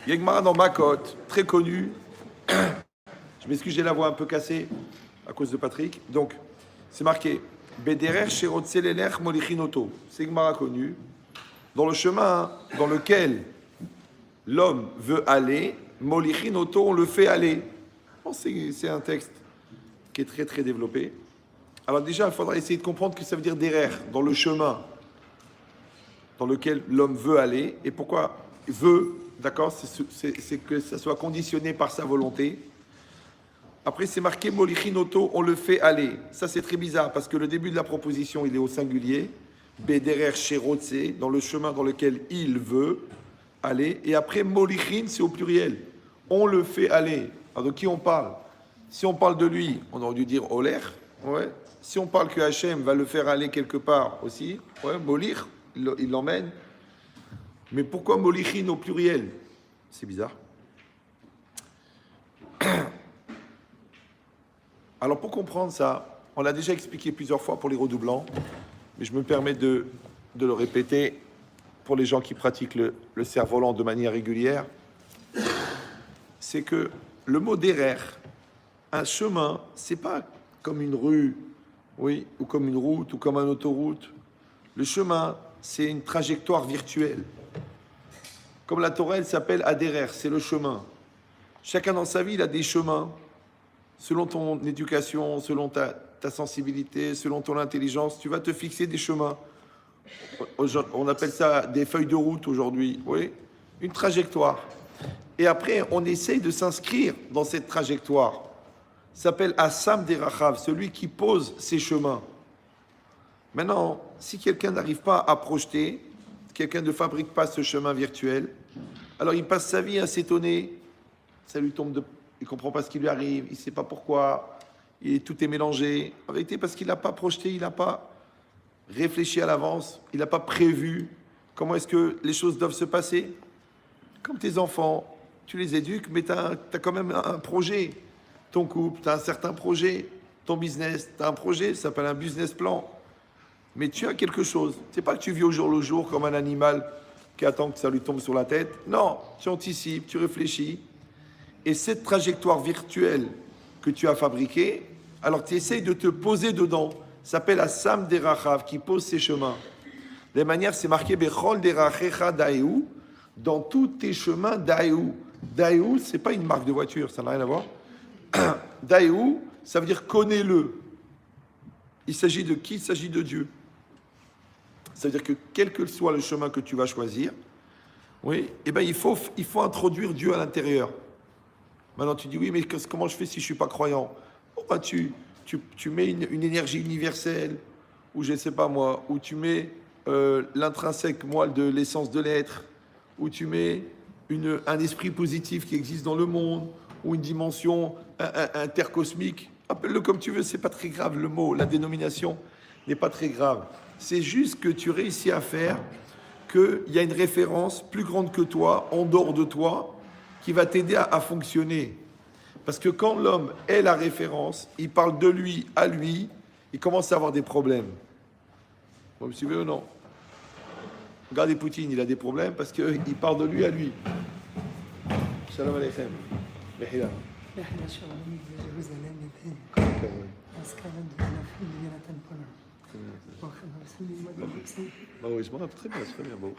Il y a une Gemara dans Makot, très connue. Je m'excuse, j'ai la voix un peu cassée à cause de Patrick. Donc, c'est marqué Bederer Sherotzeleler Molichinoto. C'est une Gemara connue. Dans le chemin dans lequel l'homme veut aller, Molichinoto, on le fait aller. Bon, c'est un texte qui est très très développé. Alors déjà, il faudra essayer de comprendre ce que ça veut dire derer, dans le chemin dans lequel l'homme veut aller. Et pourquoi veut, d'accord, c'est que ça soit conditionné par sa volonté. Après, c'est marqué Molichinoto, on le fait aller. Ça, c'est très bizarre parce que le début de la proposition, il est au singulier. Bederer Sherotse, dans le chemin dans lequel il veut aller. Et après, Molichin, c'est au pluriel. On le fait aller. Alors, de qui on parle? Si on parle de lui, on aurait dû dire Oler. Ouais. Si on parle que Hachem va le faire aller quelque part aussi, ouais, Molich, il l'emmène. Mais pourquoi Molichin au pluriel? C'est bizarre. Alors pour comprendre ça, on l'a déjà expliqué plusieurs fois pour les redoublants, mais je me permets de le répéter pour les gens qui pratiquent le cerf-volant de manière régulière. C'est que le mot derer, un chemin, c'est pas comme une rue, oui, ou comme une route, ou comme une autoroute. Le chemin, c'est une trajectoire virtuelle. Comme la Torah, elle s'appelle Aderer, c'est le chemin. Chacun dans sa vie, il a des chemins. Selon ton éducation, selon ta sensibilité, selon ton intelligence, tu vas te fixer des chemins. On appelle ça des feuilles de route aujourd'hui, oui, une trajectoire. Et après, on essaye de s'inscrire dans cette trajectoire. Ça s'appelle Assam Derachav, celui qui pose ses chemins. Maintenant, si quelqu'un n'arrive pas à projeter, quelqu'un ne fabrique pas ce chemin virtuel, alors il passe sa vie à s'étonner, ça lui tombe de... Il ne comprend pas ce qui lui arrive, il ne sait pas pourquoi, tout est mélangé. En vérité, parce qu'il n'a pas projeté, il n'a pas réfléchi à l'avance, il n'a pas prévu comment est-ce que les choses doivent se passer. Comme tes enfants, tu les éduques, mais tu as quand même un projet. Ton couple, tu as un certain projet. Ton business, tu as un projet, ça s'appelle un business plan. Mais tu as quelque chose. Ce n'est pas que tu vis au jour le jour comme un animal qui attend que ça lui tombe sur la tête. Non, tu anticipes, tu réfléchis. Et cette trajectoire virtuelle que tu as fabriquée, alors tu essayes de te poser dedans. Ça s'appelle Assam Derachav, qui pose ses chemins. De la manière, c'est marqué Bechol Derachecha Daïou, dans tous tes chemins Daïou. Daïou, c'est pas une marque de voiture, ça n'a rien à voir. Daïou, ça veut dire connais-le. Il s'agit de qui? Il s'agit de Dieu. Ça veut dire que quel que soit le chemin que tu vas choisir, oui, eh ben il faut introduire Dieu à l'intérieur. Maintenant, tu dis, oui, mais comment je fais si je ne suis pas croyant? Oh, bah, tu mets une énergie universelle, ou je ne sais pas moi, ou tu mets l'intrinsèque moelle de l'essence de l'être, ou tu mets un esprit positif qui existe dans le monde, ou une dimension intercosmique. Appelle-le comme tu veux, c'est pas très grave, le mot, la dénomination n'est pas très grave. C'est juste que tu réussis à faire qu'il y a une référence plus grande que toi, en dehors de toi, qui va t'aider à fonctionner. Parce que quand l'homme est la référence, il parle de lui à lui, il commence à avoir des problèmes. Vous me suivez ou non? Regardez Poutine, il a des problèmes parce qu'il parle de lui à lui. Shalom Aleichem. Mehila. Oui, je m'en très bien, c'est très bien. Bon,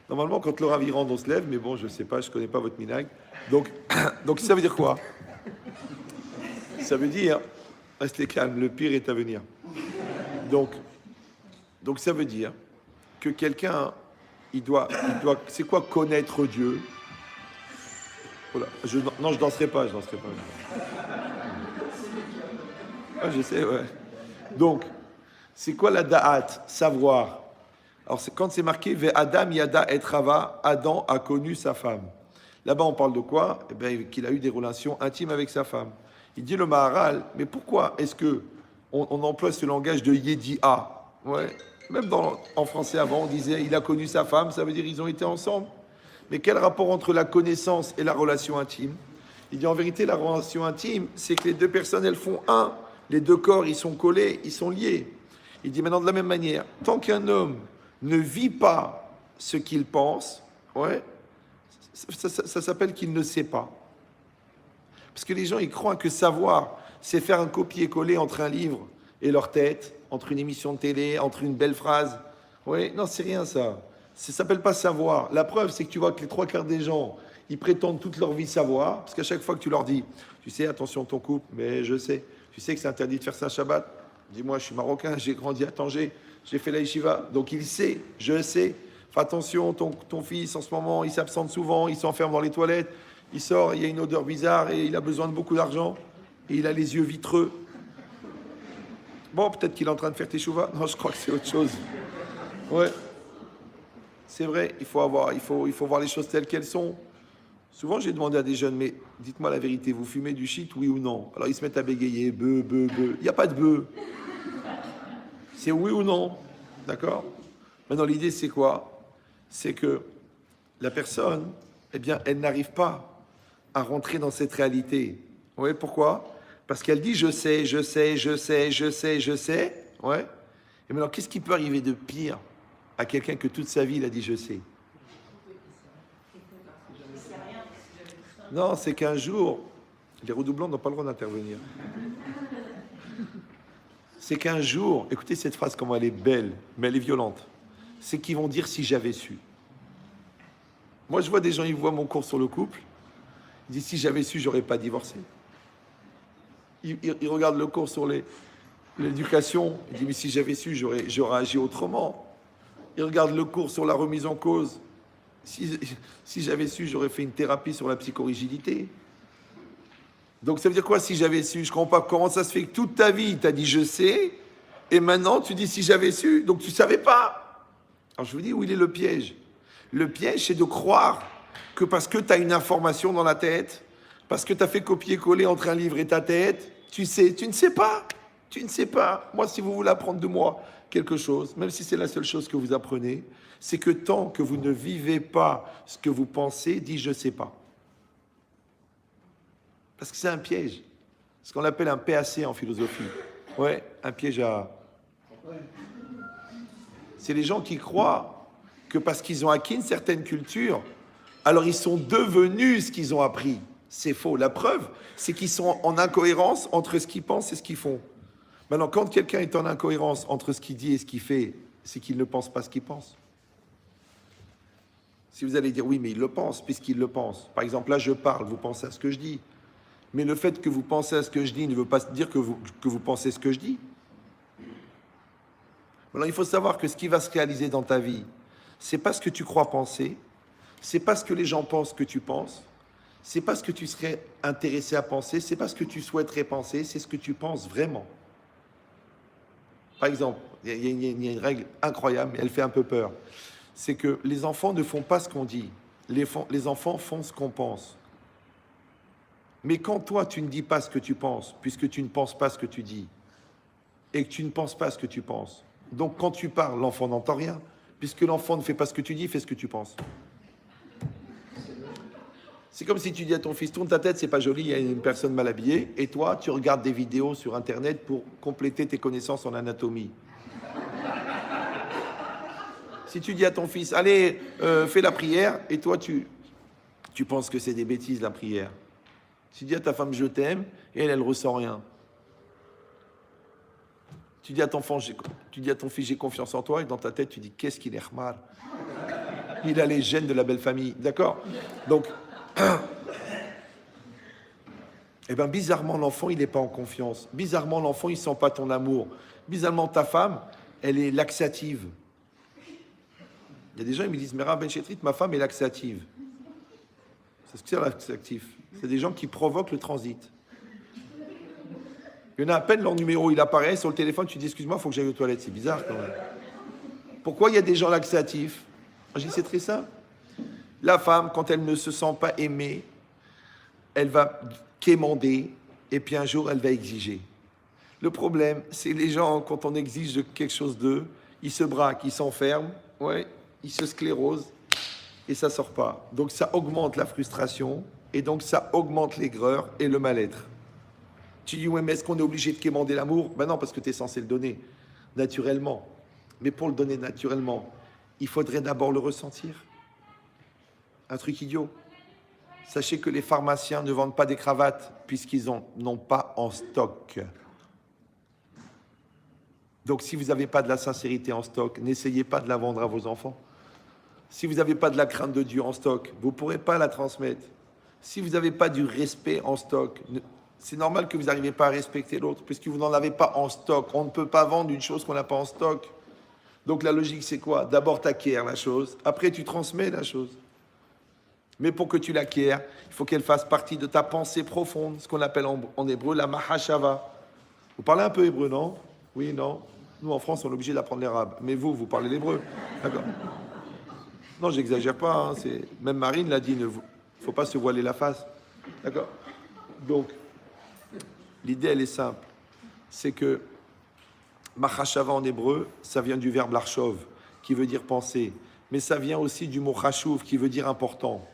normalement, quand le Rav rentre, on se lève, mais bon, je ne sais pas, je ne connais pas votre minag. Donc, ça veut dire quoi? Ça veut dire, restez calme, le pire est à venir. Donc ça veut dire que quelqu'un, il doit, c'est quoi connaître Dieu? Voilà, non, je danserai pas. Ah, je sais, ouais. Donc, c'est quoi la da'at? Savoir. Alors, quand c'est marqué « Ve Adam yada et Rava », Adam a connu sa femme. Là-bas, on parle de quoi? Eh bien, qu'il a eu des relations intimes avec sa femme. Il dit le Maharal, mais pourquoi est-ce qu'on emploie ce langage de Yedi'a? Ouais. Même en français avant, on disait « il a connu sa femme », ça veut dire ils ont été ensemble. Mais quel rapport entre la connaissance et la relation intime? Il dit en vérité, la relation intime, c'est que les deux personnes, elles font un. Les deux corps, ils sont collés, ils sont liés. Il dit maintenant de la même manière, tant qu'un homme ne vit pas ce qu'il pense, ouais, Ça s'appelle qu'il ne sait pas. Parce que les gens, ils croient que savoir, c'est faire un copier-coller entre un livre et leur tête, entre une émission de télé, entre une belle phrase. Oui, non, c'est rien ça. Ça s'appelle pas savoir. La preuve, c'est que tu vois que les trois quarts des gens, ils prétendent toute leur vie savoir, parce qu'à chaque fois que tu leur dis, tu sais, attention ton couple, mais je sais, tu sais que c'est interdit de faire ça Shabbat. Dis-moi, je suis marocain, j'ai grandi à Tanger, j'ai fait la yeshiva, donc il sait, je sais. Fais attention, ton fils en ce moment, il s'absente souvent, il s'enferme dans les toilettes, il sort, il y a une odeur bizarre et il a besoin de beaucoup d'argent et il a les yeux vitreux. Bon, peut-être qu'il est en train de faire teshuva. Non, je crois que c'est autre chose. Ouais, c'est vrai, il faut voir les choses telles qu'elles sont. Souvent, j'ai demandé à des jeunes, mais dites-moi la vérité, vous fumez du shit, oui ou non? Alors, ils se mettent à bégayer, beuh, beuh, beuh. Il n'y a pas de beuh. C'est oui ou non, d'accord? Maintenant, l'idée, c'est quoi? C'est que la personne, eh bien, elle n'arrive pas à rentrer dans cette réalité. Vous voyez pourquoi? Parce qu'elle dit je sais, je sais, je sais, je sais, je sais. Ouais. Et maintenant, qu'est-ce qui peut arriver de pire à quelqu'un que toute sa vie, il a dit je sais? Non, c'est qu'un jour, les redoublants n'ont pas le droit d'intervenir. C'est qu'un jour, écoutez cette phrase, comment elle est belle, mais elle est violente. C'est qu'ils vont dire si j'avais su. Moi, je vois des gens, ils voient mon cours sur le couple. Ils disent si j'avais su, j'aurais pas divorcé. Ils regardent le cours sur l'éducation. Ils disent mais si j'avais su, j'aurais agi autrement. Ils regardent le cours sur la remise en cause. Si j'avais su, j'aurais fait une thérapie sur la psychorigidité. Donc ça veut dire quoi si j'avais su? Je comprends pas comment ça se fait que toute ta vie, tu as dit je sais, et maintenant tu dis si j'avais su, donc tu savais pas. Alors je vous dis où il est le piège. Le piège, c'est de croire que parce que tu as une information dans la tête, parce que tu as fait copier-coller entre un livre et ta tête, tu sais, tu ne sais pas. Tu ne sais pas. Moi, si vous voulez apprendre de moi quelque chose, même si c'est la seule chose que vous apprenez, c'est que tant que vous ne vivez pas ce que vous pensez, dites je ne sais pas. Parce que c'est un piège. Ce qu'on appelle un PAC en philosophie. Ouais, un piège à... C'est les gens qui croient que parce qu'ils ont acquis une certaine culture, alors ils sont devenus ce qu'ils ont appris. C'est faux. La preuve, c'est qu'ils sont en incohérence entre ce qu'ils pensent et ce qu'ils font. Maintenant, quand quelqu'un est en incohérence entre ce qu'il dit et ce qu'il fait, c'est qu'il ne pense pas ce qu'il pense. Si vous allez dire oui, mais il le pense, puisqu'il le pense. Par exemple, là, je parle, vous pensez à ce que je dis. Mais le fait que vous pensez à ce que je dis ne veut pas dire que vous pensez ce que je dis. Alors, il faut savoir que ce qui va se réaliser dans ta vie, c'est pas ce que tu crois penser, c'est pas ce que les gens pensent que tu penses, c'est pas ce que tu serais intéressé à penser, c'est pas ce que tu souhaiterais penser, c'est ce que tu penses vraiment. Par exemple, il y a une règle incroyable, mais elle fait un peu peur. C'est que les enfants ne font pas ce qu'on dit. Les enfants font ce qu'on pense. Mais quand toi, tu ne dis pas ce que tu penses, puisque tu ne penses pas ce que tu dis, et que tu ne penses pas ce que tu penses, donc quand tu parles, l'enfant n'entend rien, puisque l'enfant ne fait pas ce que tu dis, il fait ce que tu penses. C'est comme si tu dis à ton fils, tourne ta tête, c'est pas joli, il y a une personne mal habillée, et toi, tu regardes des vidéos sur Internet pour compléter tes connaissances en anatomie. Si tu dis à ton fils, allez, fais la prière, et toi, tu penses que c'est des bêtises, la prière. Tu dis à ta femme, je t'aime, et elle ressent rien. Tu dis à ton fils, j'ai confiance en toi, et dans ta tête, tu dis, qu'est-ce qu'il est mal. Il a les gènes de la belle famille, d'accord? Donc, eh bien, bizarrement, l'enfant, il n'est pas en confiance. Bizarrement, l'enfant, il ne sent pas ton amour. Bizarrement, ta femme, elle est laxative. Il y a des gens qui me disent, mais Rav Ben Chetrit, ma femme est laxative. C'est ce que c'est laxatif. C'est des gens qui provoquent le transit. Il y en a à peine leur numéro, il apparaît sur le téléphone, tu dis, excuse-moi, il faut que j'aille aux toilettes. C'est bizarre quand même. Pourquoi il y a des gens laxatifs? Je dis, c'est très simple. La femme, quand elle ne se sent pas aimée, elle va quémander et puis un jour, elle va exiger. Le problème, c'est les gens, quand on exige quelque chose d'eux, ils se braquent, ils s'enferment, ouais, ils se sclérosent et ça ne sort pas. Donc ça augmente la frustration et donc ça augmente l'aigreur et le mal-être. Tu dis, ouais, mais est-ce qu'on est obligé de quémander l'amour? Ben non, parce que tu es censé le donner naturellement. Mais pour le donner naturellement, il faudrait d'abord le ressentir. Un truc idiot. Sachez que les pharmaciens ne vendent pas des cravates puisqu'ils n'ont pas en stock. Donc si vous n'avez pas de la sincérité en stock, n'essayez pas de la vendre à vos enfants. Si vous n'avez pas de la crainte de Dieu en stock, vous ne pourrez pas la transmettre. Si vous n'avez pas du respect en stock, c'est normal que vous n'arrivez pas à respecter l'autre, puisque vous n'en avez pas en stock. On ne peut pas vendre une chose qu'on n'a pas en stock. Donc la logique, c'est quoi? D'abord, tu acquiers la chose, après tu transmets la chose. Mais pour que tu l'acquières, il faut qu'elle fasse partie de ta pensée profonde, ce qu'on appelle en hébreu la mahashava. Vous parlez un peu hébreu, non? Oui, non? Nous, en France, on est obligé d'apprendre l'arabe. Mais vous parlez l'hébreu. D'accord. Non, j'exagère pas. Hein, même Marine l'a dit, il ne faut pas se voiler la face. D'accord. Donc, l'idée, elle est simple. C'est que mahashava en hébreu, ça vient du verbe larchov, qui veut dire penser. Mais ça vient aussi du mot chashuv, qui veut dire important.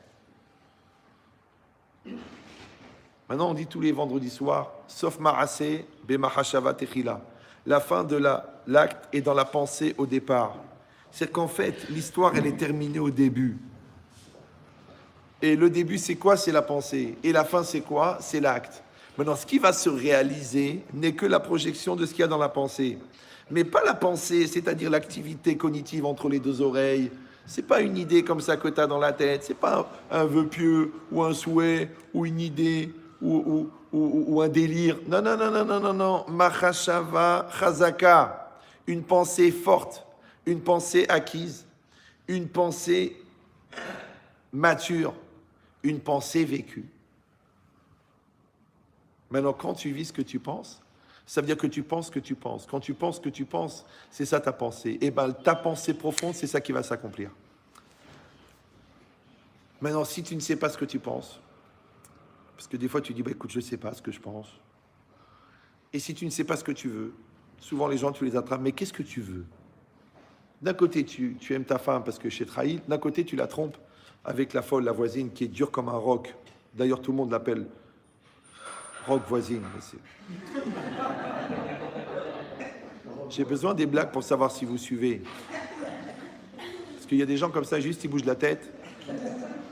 Maintenant, on dit tous les vendredis soirs, sauf Marasé, Bemahashava Techila. La fin de l'acte est dans la pensée au départ. C'est qu'en fait, l'histoire, elle est terminée au début. Et le début, c'est quoi? C'est la pensée. Et la fin, c'est quoi? C'est l'acte. Maintenant, ce qui va se réaliser n'est que la projection de ce qu'il y a dans la pensée. Mais pas la pensée, c'est-à-dire l'activité cognitive entre les deux oreilles. C'est pas une idée comme ça que tu as dans la tête. C'est pas un vœu pieux ou un souhait ou une idée ou un délire. Non, non, non, non, non, non, non. Mahashava chazaka. Une pensée forte, une pensée acquise, une pensée mature, une pensée vécue. Maintenant, quand tu vis ce que tu penses, ça veut dire que tu penses ce que tu penses. Quand tu penses ce que tu penses, c'est ça ta pensée. Et bien, ta pensée profonde, c'est ça qui va s'accomplir. Maintenant, si tu ne sais pas ce que tu penses, parce que des fois tu dis, bah, écoute, je ne sais pas ce que je pense. Et si tu ne sais pas ce que tu veux, souvent les gens, tu les attrapes, mais qu'est-ce que tu veux? D'un côté, tu aimes ta femme parce que chez trahi, d'un côté, tu la trompes avec la folle, la voisine, qui est dure comme un roc. D'ailleurs, tout le monde l'appelle roc voisine. J'ai besoin des blagues pour savoir si vous suivez. Parce qu'il y a des gens comme ça, juste ils bougent la tête,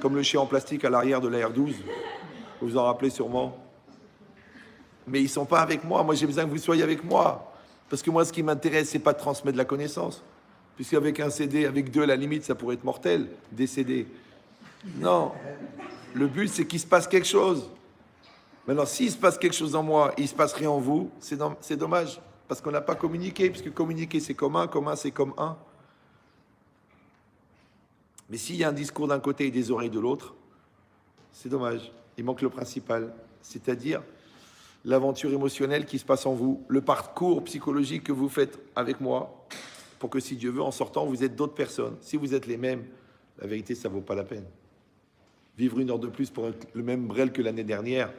comme le chien en plastique à l'arrière de la R12. Vous vous en rappelez sûrement. Mais ils ne sont pas avec moi. Moi, j'ai besoin que vous soyez avec moi. Parce que moi, ce qui m'intéresse, c'est pas de transmettre la connaissance. Puisqu'avec un CD, avec deux, à la limite, ça pourrait être mortel, des CD. Non. Le but, c'est qu'il se passe quelque chose. Maintenant, s'il se passe quelque chose en moi, il ne se passe rien en vous, c'est dommage. Parce qu'on n'a pas communiqué. Puisque communiquer, c'est commun c'est comme un. Mais s'il y a un discours d'un côté et des oreilles de l'autre, c'est dommage. Il manque le principal, c'est-à-dire l'aventure émotionnelle qui se passe en vous, le parcours psychologique que vous faites avec moi, pour que si Dieu veut, en sortant, vous êtes d'autres personnes. Si vous êtes les mêmes, la vérité, ça ne vaut pas la peine. Vivre une heure de plus pour le même brel que l'année dernière,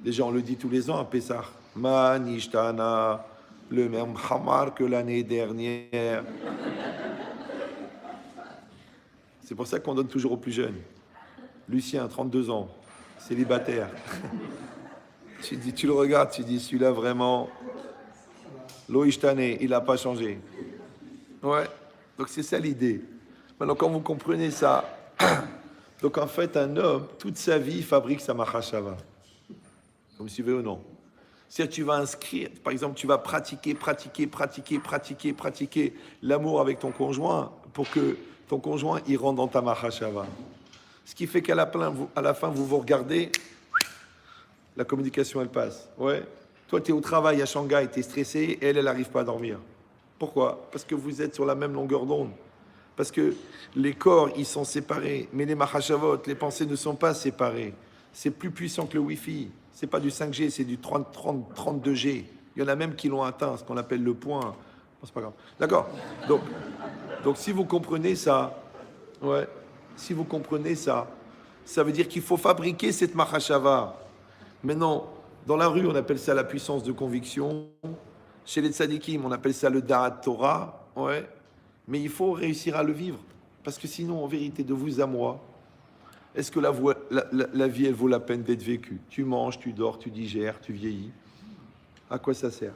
déjà on le dit tous les ans à Pessah, Manishtana, le même Hamar que l'année dernière. C'est pour ça qu'on donne toujours aux plus jeunes. Lucien, 32 ans, célibataire. Tu le regardes, tu dis, celui-là vraiment, Loïchtane, il n'a pas changé. Ouais, donc c'est ça l'idée. Maintenant, quand vous comprenez ça, donc en fait, un homme, toute sa vie, fabrique sa mahashava. Comme si vous voulez ou non. C'est-à-dire, tu vas inscrire, par exemple, tu vas pratiquer l'amour avec ton conjoint pour que ton conjoint, il rentre dans ta mahashava. Ce qui fait qu'à la fin, vous vous regardez, la communication, elle passe. Ouais. Toi, tu es au travail à Shanghai, tu es stressé, et elle n'arrive pas à dormir. Pourquoi? Parce que vous êtes sur la même longueur d'onde. Parce que les corps, ils sont séparés, mais les mahashavot, les pensées ne sont pas séparées. C'est plus puissant que le Wi-Fi. C'est pas du 5G, c'est du 32G. Il y en a même qui l'ont atteint, ce qu'on appelle le point. Bon, c'est pas grave. D'accord. Donc, si vous comprenez ça, ouais, si vous comprenez ça, ça veut dire qu'il faut fabriquer cette mahashava. Maintenant, dans la rue, on appelle ça la puissance de conviction. Chez les tzadikim, on appelle ça le da'at Torah. Ouais. Mais il faut réussir à le vivre. Parce que sinon, en vérité, de vous à moi, est-ce que la vie, elle vaut la peine d'être vécue? Tu manges, tu dors, tu digères, tu vieillis. À quoi ça sert?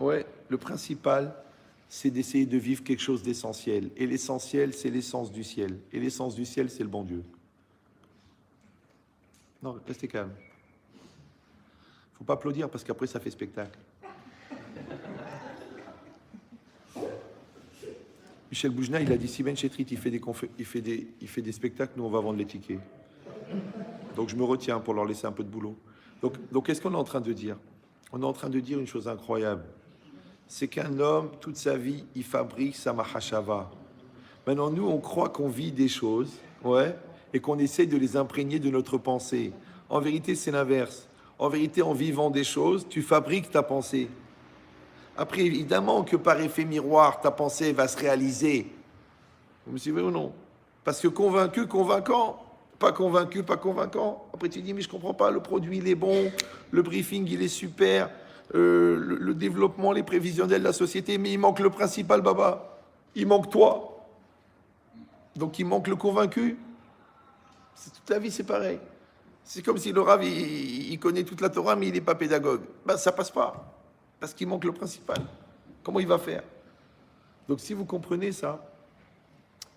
Ouais, le principal, c'est d'essayer de vivre quelque chose d'essentiel. Et l'essentiel, c'est l'essence du ciel. Et l'essence du ciel, c'est le bon Dieu. Non, restez calme. Faut pas applaudir parce qu'après ça fait spectacle. Michel Boujna, il a dit si Ben Chetrit, il fait des spectacles, nous on va vendre les tickets. Donc je me retiens pour leur laisser un peu de boulot. Donc qu'est-ce qu'on est en train de dire? On est en train de dire une chose incroyable. C'est qu'un homme, toute sa vie, il fabrique sa mahashava. Maintenant, nous, on croit qu'on vit des choses, ouais, et qu'on essaie de les imprégner de notre pensée. En vérité, c'est l'inverse. En vérité, en vivant des choses, tu fabriques ta pensée. Après, évidemment que par effet miroir, ta pensée va se réaliser. Vous me suivez ou non? Parce que convaincu, convaincant, pas convaincu, pas convaincant. Après, tu dis, mais je comprends pas, le produit, il est bon, le briefing, il est super, le développement, les prévisionnels de la société, mais il manque le principal, Baba. Il manque toi. Donc, il manque le convaincu. Toute la vie, c'est pareil. C'est comme si le Rav, il connaît toute la Torah, mais il n'est pas pédagogue. Ben, ça passe pas. Parce qu'il manque le principal. Comment il va faire? Donc, si vous comprenez ça,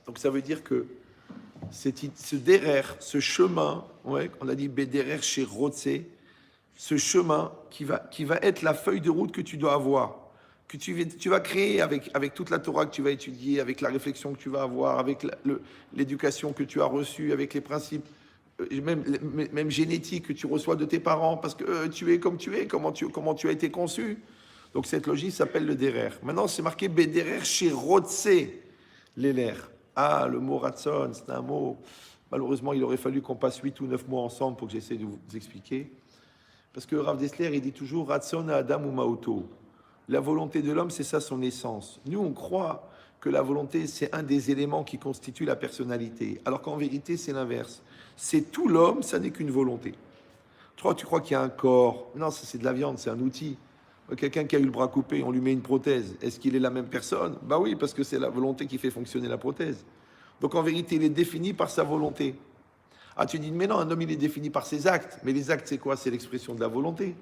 donc ça veut dire que ce derrière, ce chemin, ouais, on a dit derrière chez Rotse, ce chemin qui va être la feuille de route que tu dois avoir, que tu vas créer avec toute la Torah que tu vas étudier, avec la réflexion que tu vas avoir, avec l'éducation que tu as reçue, avec les principes, même génétiques que tu reçois de tes parents, parce que tu es comme tu es, comment tu as été conçu. Donc cette logique s'appelle le derrière. Maintenant, c'est marqué derrière chez Rotse, l'éler. Ah, le mot ratson, c'est un mot. Malheureusement, il aurait fallu qu'on passe 8 ou 9 mois ensemble pour que j'essaie de vous expliquer. Parce que Rav Dessler, il dit toujours ratson à Adam ou Maoto. La volonté de l'homme, c'est ça son essence. Nous, on croit que la volonté, c'est un des éléments qui constituent la personnalité. Alors qu'en vérité, c'est l'inverse. C'est tout l'homme, ça n'est qu'une volonté. Tu crois qu'il y a un corps? Non, ça c'est de la viande, c'est un outil. Quelqu'un qui a eu le bras coupé, on lui met une prothèse. Est-ce qu'il est la même personne? Bah oui, parce que c'est la volonté qui fait fonctionner la prothèse. Donc en vérité, il est défini par sa volonté. Ah, tu dis, mais non, un homme, il est défini par ses actes. Mais les actes, c'est quoi? C'est l'expression de la volonté.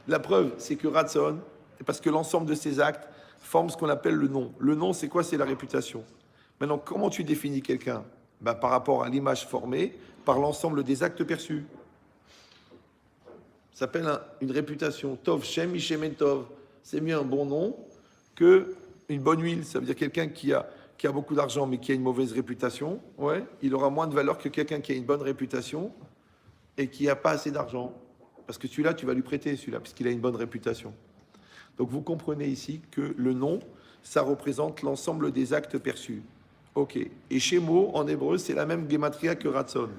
La preuve, c'est que Ratson, parce que l'ensemble de ses actes forme ce qu'on appelle le nom. Le nom, c'est quoi? C'est la réputation. Maintenant, comment tu définis quelqu'un? Bah, par rapport à l'image formée, par l'ensemble des actes perçus. Ça s'appelle une réputation. Tov Shem Ishemen Tov. C'est mieux un bon nom que une bonne huile. Ça veut dire quelqu'un qui a beaucoup d'argent mais qui a une mauvaise réputation. Ouais, il aura moins de valeur que quelqu'un qui a une bonne réputation et qui n'a pas assez d'argent. Parce que celui-là, tu vas lui prêter celui-là, puisqu'il a une bonne réputation. Donc vous comprenez ici que le nom, ça représente l'ensemble des actes perçus. Ok. Et Shemo, en hébreu, c'est la même gematria que Ratson.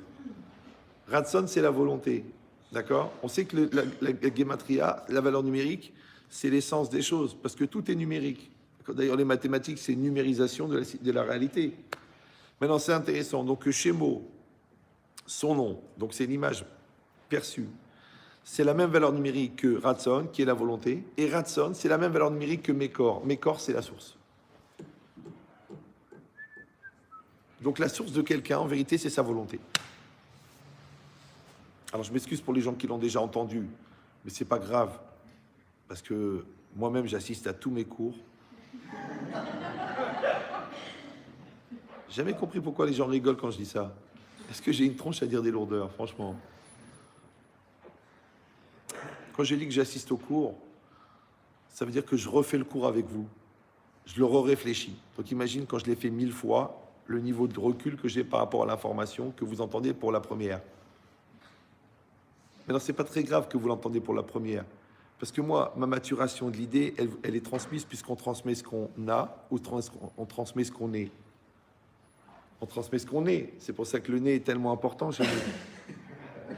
Ratson, c'est la volonté. D'accord? On sait que la gematria, la valeur numérique, c'est l'essence des choses, parce que tout est numérique. D'ailleurs, les mathématiques, c'est une numérisation de la réalité. Maintenant, c'est intéressant. Donc, Shemo, son nom, donc c'est l'image perçue, c'est la même valeur numérique que Ratson, qui est la volonté, et Ratson, c'est la même valeur numérique que Mekor. Mekor, c'est la source. Donc, la source de quelqu'un, en vérité, c'est sa volonté. Alors, je m'excuse pour les gens qui l'ont déjà entendu, mais c'est pas grave, parce que moi-même, j'assiste à tous mes cours. J'ai jamais compris pourquoi les gens rigolent quand je dis ça. Est-ce que j'ai une tronche à dire des lourdeurs, franchement? Quand j'ai dit que j'assiste au cours, ça veut dire que je refais le cours avec vous. Je le réfléchis. Donc, imagine quand je l'ai fait 1000 fois, le niveau de recul que j'ai par rapport à l'information que vous entendez pour la première. Mais non, c'est pas très grave que vous l'entendez pour la première. Parce que moi, ma maturation de l'idée, elle est transmise puisqu'on transmet ce qu'on a ou on transmet ce qu'on est. On transmet ce qu'on est. C'est pour ça que le nez est tellement important chez nous.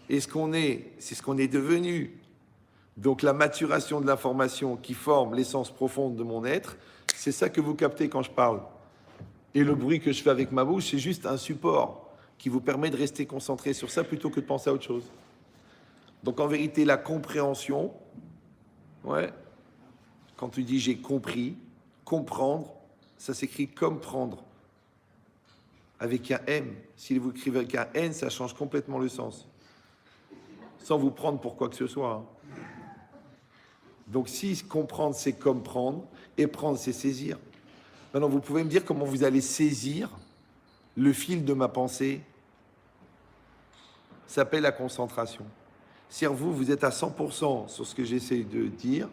Et ce qu'on est, c'est ce qu'on est devenu. Donc la maturation de l'information qui forme l'essence profonde de mon être, c'est ça que vous captez quand je parle. Et le bruit que je fais avec ma bouche, c'est juste un support qui vous permet de rester concentré sur ça plutôt que de penser à autre chose. Donc en vérité, la compréhension, ouais, quand tu dis j'ai compris, comprendre, ça s'écrit comprendre, avec un M. Si vous écrivez avec un N, ça change complètement le sens. Sans vous prendre pour quoi que ce soit. Donc si comprendre, c'est comprendre, et prendre, c'est saisir. Maintenant, vous pouvez me dire comment vous allez saisir le fil de ma pensée. Ça s'appelle la concentration. C'est-à-dire, vous êtes à 100% sur ce que j'essaie de dire,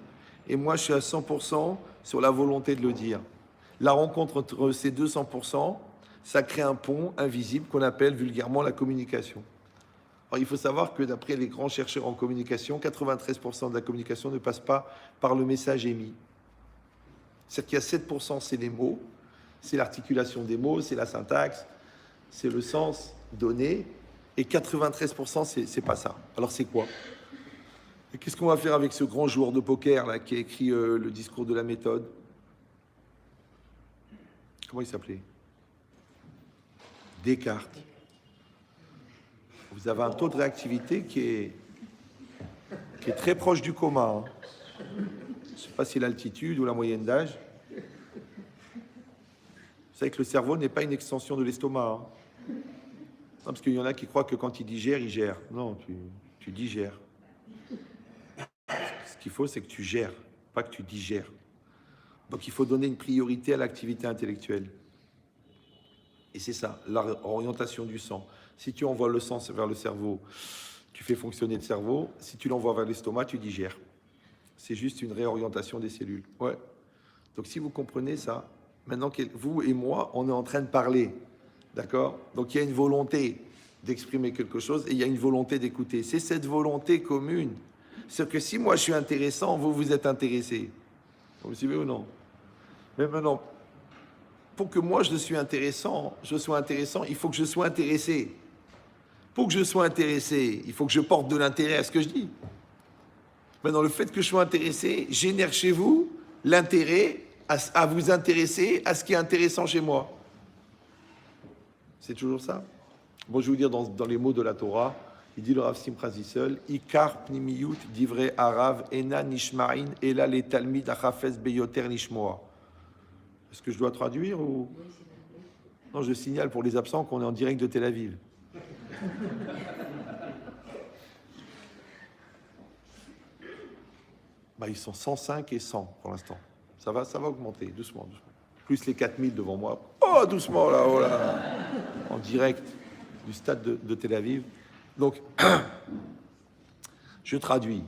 et moi, je suis à 100% sur la volonté de le dire. La rencontre entre ces deux 100%, ça crée un pont invisible qu'on appelle vulgairement la communication. Alors, il faut savoir que d'après les grands chercheurs en communication, 93% de la communication ne passe pas par le message émis. C'est-à-dire qu'il y a 7%, c'est les mots, c'est l'articulation des mots, c'est la syntaxe, c'est le sens donné, et 93%, c'est pas ça. Alors c'est quoi? Et qu'est-ce qu'on va faire avec ce grand joueur de poker là, qui a écrit le discours de la méthode? Comment il s'appelait? Descartes. Vous avez un taux de réactivité qui est très proche du coma. Je ne sais pas si l'altitude ou la moyenne d'âge. Vous savez que le cerveau n'est pas une extension de l'estomac. Non, parce qu'il y en a qui croient que quand il gère. Non, tu digères. Ce qu'il faut, c'est que tu gères, pas que tu digères. Donc il faut donner une priorité à l'activité intellectuelle. Et c'est ça, l'orientation du sang. Si tu envoies le sang vers le cerveau, tu fais fonctionner le cerveau. Si tu l'envoies vers l'estomac, tu digères. C'est juste une réorientation des cellules. Ouais. Donc si vous comprenez ça, maintenant que vous et moi, on est en train de parler. D'accord? Donc il y a une volonté d'exprimer quelque chose et il y a une volonté d'écouter. C'est cette volonté commune. C'est que si moi je suis intéressant, vous êtes intéressé. Vous me suivez ou non? Mais maintenant, pour que moi je sois intéressant, il faut que je sois intéressé. Pour que je sois intéressé, il faut que je porte de l'intérêt à ce que je dis. Maintenant, le fait que je sois intéressé génère chez vous l'intérêt à vous intéresser à ce qui est intéressant chez moi. C'est toujours ça. Bon, je vais vous dire dans les mots de la Torah, il dit le Rav Simcha Zissel, Ikar pnimiyut divrei harav ena nishmarin ela le talmid achafez beyoter nishmoa. Est-ce que je dois traduire ou... Non, je signale pour les absents qu'on est en direct de Tel Aviv. Bah, ils sont 105 et 100 pour l'instant. Ça va augmenter, doucement. Plus les 4000 devant moi. Oh, doucement, là, oh là. En direct du stade de Tel Aviv. Donc, je traduis.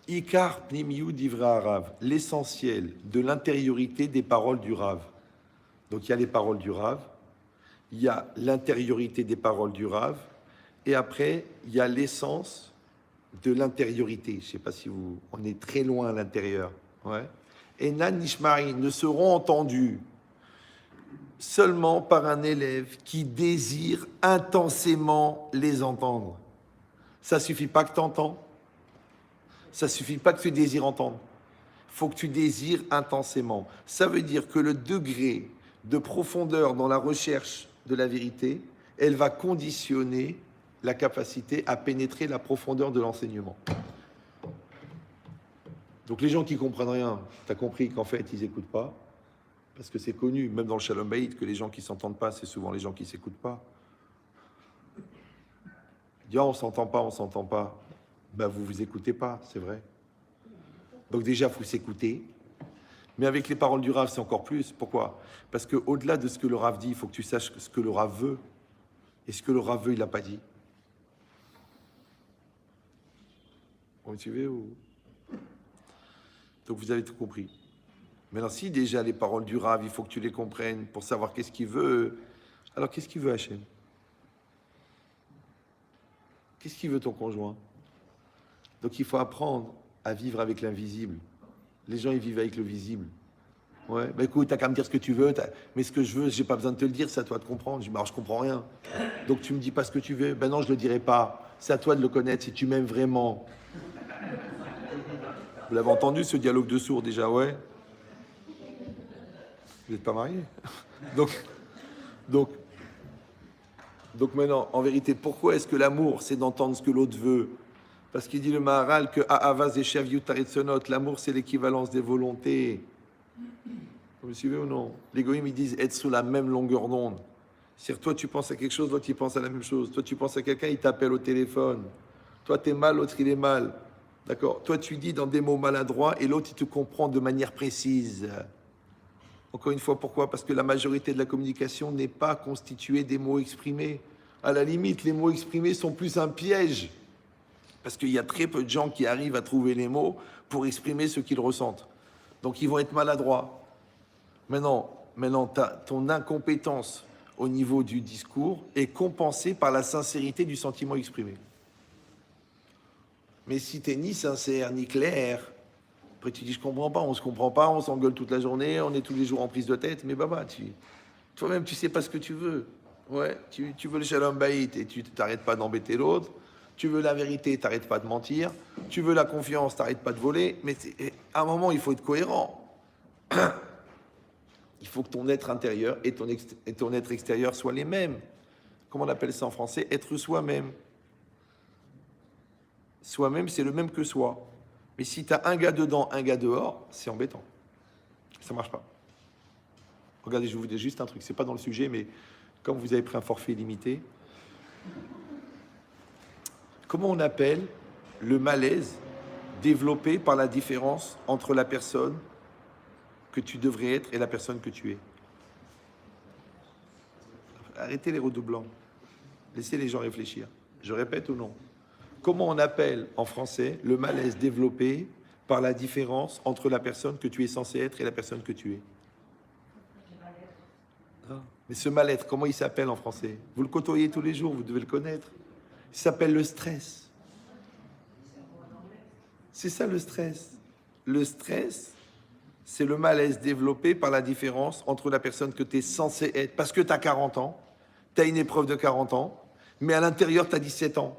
Ikar pnimiyu divrei harav, l'essentiel de l'intériorité des paroles du Rav. Donc, il y a les paroles du Rav, il y a l'intériorité des paroles du Rav, et après, il y a l'essence de l'intériorité. Je ne sais pas si vous... On est très loin à l'intérieur. Ouais. Et Nan Nishmari ne seront entendus seulement par un élève qui désire intensément les entendre. Ça ne suffit pas que tu entends. Ça ne suffit pas que tu désires entendre. Il faut que tu désires intensément. Ça veut dire que le degré de profondeur dans la recherche de la vérité, elle va conditionner la capacité à pénétrer la profondeur de l'enseignement. Donc les gens qui ne comprennent rien, tu as compris qu'en fait, ils n'écoutent pas. Parce que c'est connu, même dans le Shalom Bayit, que les gens qui ne s'entendent pas, c'est souvent les gens qui ne s'écoutent pas. Dis, on ne s'entend pas. Ben, vous ne vous écoutez pas, c'est vrai. Donc déjà, il faut s'écouter. Mais avec les paroles du Rav, c'est encore plus. Pourquoi? Parce qu'au-delà de ce que le Rav dit, il faut que tu saches ce que le Rav veut. Et ce que le Rav veut, il n'a pas dit. Vous me suivez ou... Donc vous avez tout compris. Maintenant, si déjà les paroles du Rav, il faut que tu les comprennes pour savoir qu'est-ce qu'il veut. Alors qu'est-ce qu'il veut Hachem? Qu'est-ce qu'il veut ton conjoint? Donc il faut apprendre à vivre avec l'invisible. Les gens, ils vivent avec le visible. Ouais, bah écoute, t'as qu'à me dire ce que tu veux, mais ce que je veux, j'ai pas besoin de te le dire, c'est à toi de comprendre. Je dis, bah, je comprends rien. Donc tu me dis pas ce que tu veux. Ben non, je le dirai pas. C'est à toi de le connaître si tu m'aimes vraiment. Vous l'avez entendu, ce dialogue de sourds, déjà, ouais? Vous n'êtes pas mariés? Donc maintenant, en vérité, pourquoi est-ce que l'amour, c'est d'entendre ce que l'autre veut? Parce qu'il dit le Maharal que Ahavaz et Shaviut Taretzonot, l'amour, c'est l'équivalence des volontés. Vous me suivez ou non? Les goïms, ils disent être sous la même longueur d'onde. C'est-à-dire, toi, tu penses à quelque chose, l'autre, il pense à la même chose. Toi, tu penses à quelqu'un, il t'appelle au téléphone. Toi, t'es mal, l'autre, il est mal. D'accord? Toi, tu dis dans des mots maladroits et l'autre, il te comprend de manière précise. Encore une fois, pourquoi? Parce que la majorité de la communication n'est pas constituée des mots exprimés. À la limite, les mots exprimés sont plus un piège. Parce qu'il y a très peu de gens qui arrivent à trouver les mots pour exprimer ce qu'ils ressentent. Donc ils vont être maladroits. Maintenant ton incompétence au niveau du discours est compensée par la sincérité du sentiment exprimé. Mais si tu n'es ni sincère, ni clair, après tu dis je comprends pas, on se comprend pas, on s'engueule toute la journée, on est tous les jours en prise de tête, mais baba, toi-même tu sais pas ce que tu veux. Ouais, tu veux le shalom bayit et tu t'arrêtes pas d'embêter l'autre. Tu veux la vérité, t'arrêtes pas de mentir. Tu veux la confiance, t'arrêtes pas de voler. Mais à un moment, il faut être cohérent. Il faut que ton être intérieur et ton être extérieur soient les mêmes. Comment on appelle ça en français? Être soi-même. Soi-même, c'est le même que soi. Mais si tu as un gars dedans, un gars dehors, c'est embêtant. Ça marche pas. Regardez, je vais vous dire juste un truc. C'est pas dans le sujet, mais comme vous avez pris un forfait limité, comment on appelle le malaise développé par la différence entre la personne que tu devrais être et la personne que tu es? Arrêtez les redoublants. Laissez les gens réfléchir. Je répète ou non? Comment on appelle en français le malaise développé par la différence entre la personne que tu es censé être et la personne que tu es? Mais ce mal-être, comment il s'appelle en français? Vous le côtoyez tous les jours, vous devez le connaître. Il s'appelle le stress. C'est ça le stress. Le stress, c'est le malaise développé par la différence entre la personne que tu es censé être. Parce que tu as 40 ans, tu as une épreuve de 40 ans, mais à l'intérieur, tu as 17 ans.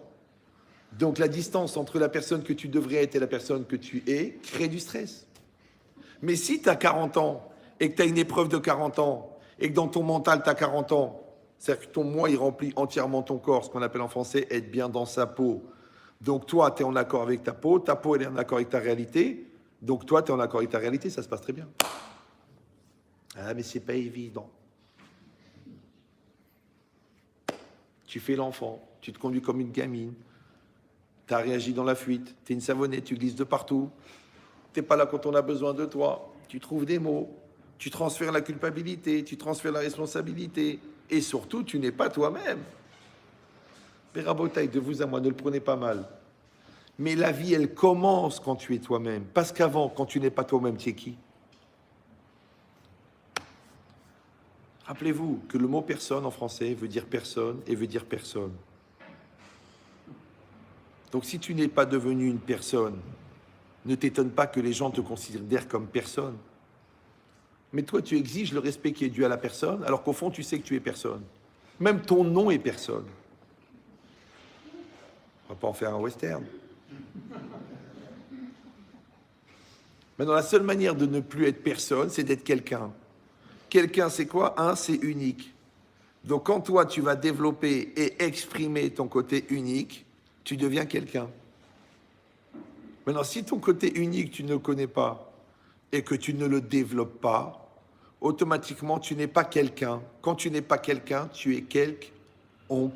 Donc la distance entre la personne que tu devrais être et la personne que tu es crée du stress. Mais si tu as 40 ans et que tu as une épreuve de 40 ans et que dans ton mental, tu as 40 ans, c'est-à-dire que ton moi, il remplit entièrement ton corps, ce qu'on appelle en français être bien dans sa peau. Donc toi, tu es en accord avec ta peau, elle est en accord avec ta réalité, donc toi, tu es en accord avec ta réalité, ça se passe très bien. Ah, mais c'est pas évident. Tu fais l'enfant, tu te conduis comme une gamine, tu as réagi dans la fuite, tu es une savonnette, tu glisses de partout, tu n'es pas là quand on a besoin de toi, tu trouves des mots, tu transfères la culpabilité, tu transfères la responsabilité, et surtout, tu n'es pas toi-même. Pérabotaï, de vous à moi, ne le prenez pas mal. Mais la vie, elle commence quand tu es toi-même. Parce qu'avant, quand tu n'es pas toi-même, tu es qui? Rappelez-vous que le mot personne en français veut dire personne et veut dire personne. Donc si tu n'es pas devenu une personne, ne t'étonne pas que les gens te considèrent comme personne. Mais toi, tu exiges le respect qui est dû à la personne, alors qu'au fond, tu sais que tu es personne. Même ton nom est personne. On va pas en faire un western. Maintenant, la seule manière de ne plus être personne, c'est d'être quelqu'un. Quelqu'un, c'est quoi? C'est unique. Donc, quand toi, tu vas développer et exprimer ton côté unique, tu deviens quelqu'un. Maintenant, si ton côté unique, tu ne le connais pas et que tu ne le développes pas, automatiquement, tu n'es pas quelqu'un. Quand tu n'es pas quelqu'un, tu es onc.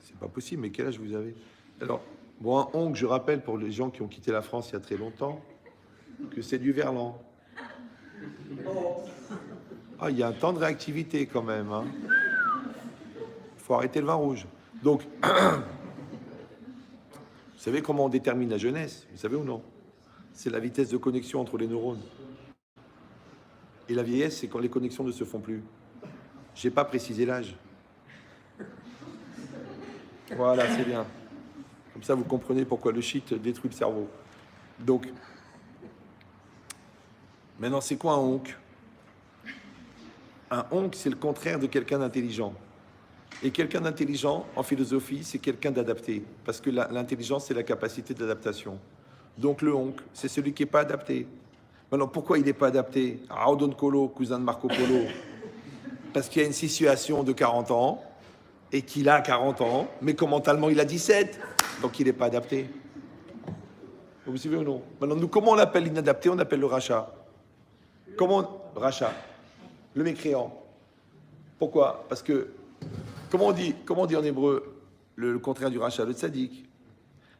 C'est pas possible, mais quel âge vous avez? Alors, bon, un oncle, je rappelle pour les gens qui ont quitté la France il y a très longtemps, que c'est du verlan. Ah, il y a un temps de réactivité quand même. Hein. Faut arrêter le vin rouge. Donc, vous savez comment on détermine la jeunesse? Vous savez ou non? C'est la vitesse de connexion entre les neurones. Et la vieillesse, c'est quand les connexions ne se font plus. J'ai pas précisé l'âge. Voilà, c'est bien. Comme ça, vous comprenez pourquoi le shit détruit le cerveau. Donc, maintenant, c'est quoi un oncle? Un oncle, c'est le contraire de quelqu'un d'intelligent. Et quelqu'un d'intelligent, en philosophie, c'est quelqu'un d'adapté. Parce que l'intelligence, c'est la capacité d'adaptation. Donc le oncle, c'est celui qui n'est pas adapté. Maintenant, pourquoi il n'est pas adapté? Raudon Colo, cousin de Marco Polo. Parce qu'il y a une situation de 40 ans, et qu'il a 40 ans, mais que mentalement, il a 17. Donc il n'est pas adapté. Vous me suivez ou non? Maintenant, nous, comment on l'appelle l'inadapté? On appelle le rachat. Rachat. Le mécréant. Pourquoi? Parce que, comment on dit en hébreu le contraire du rachat? Le tzaddik.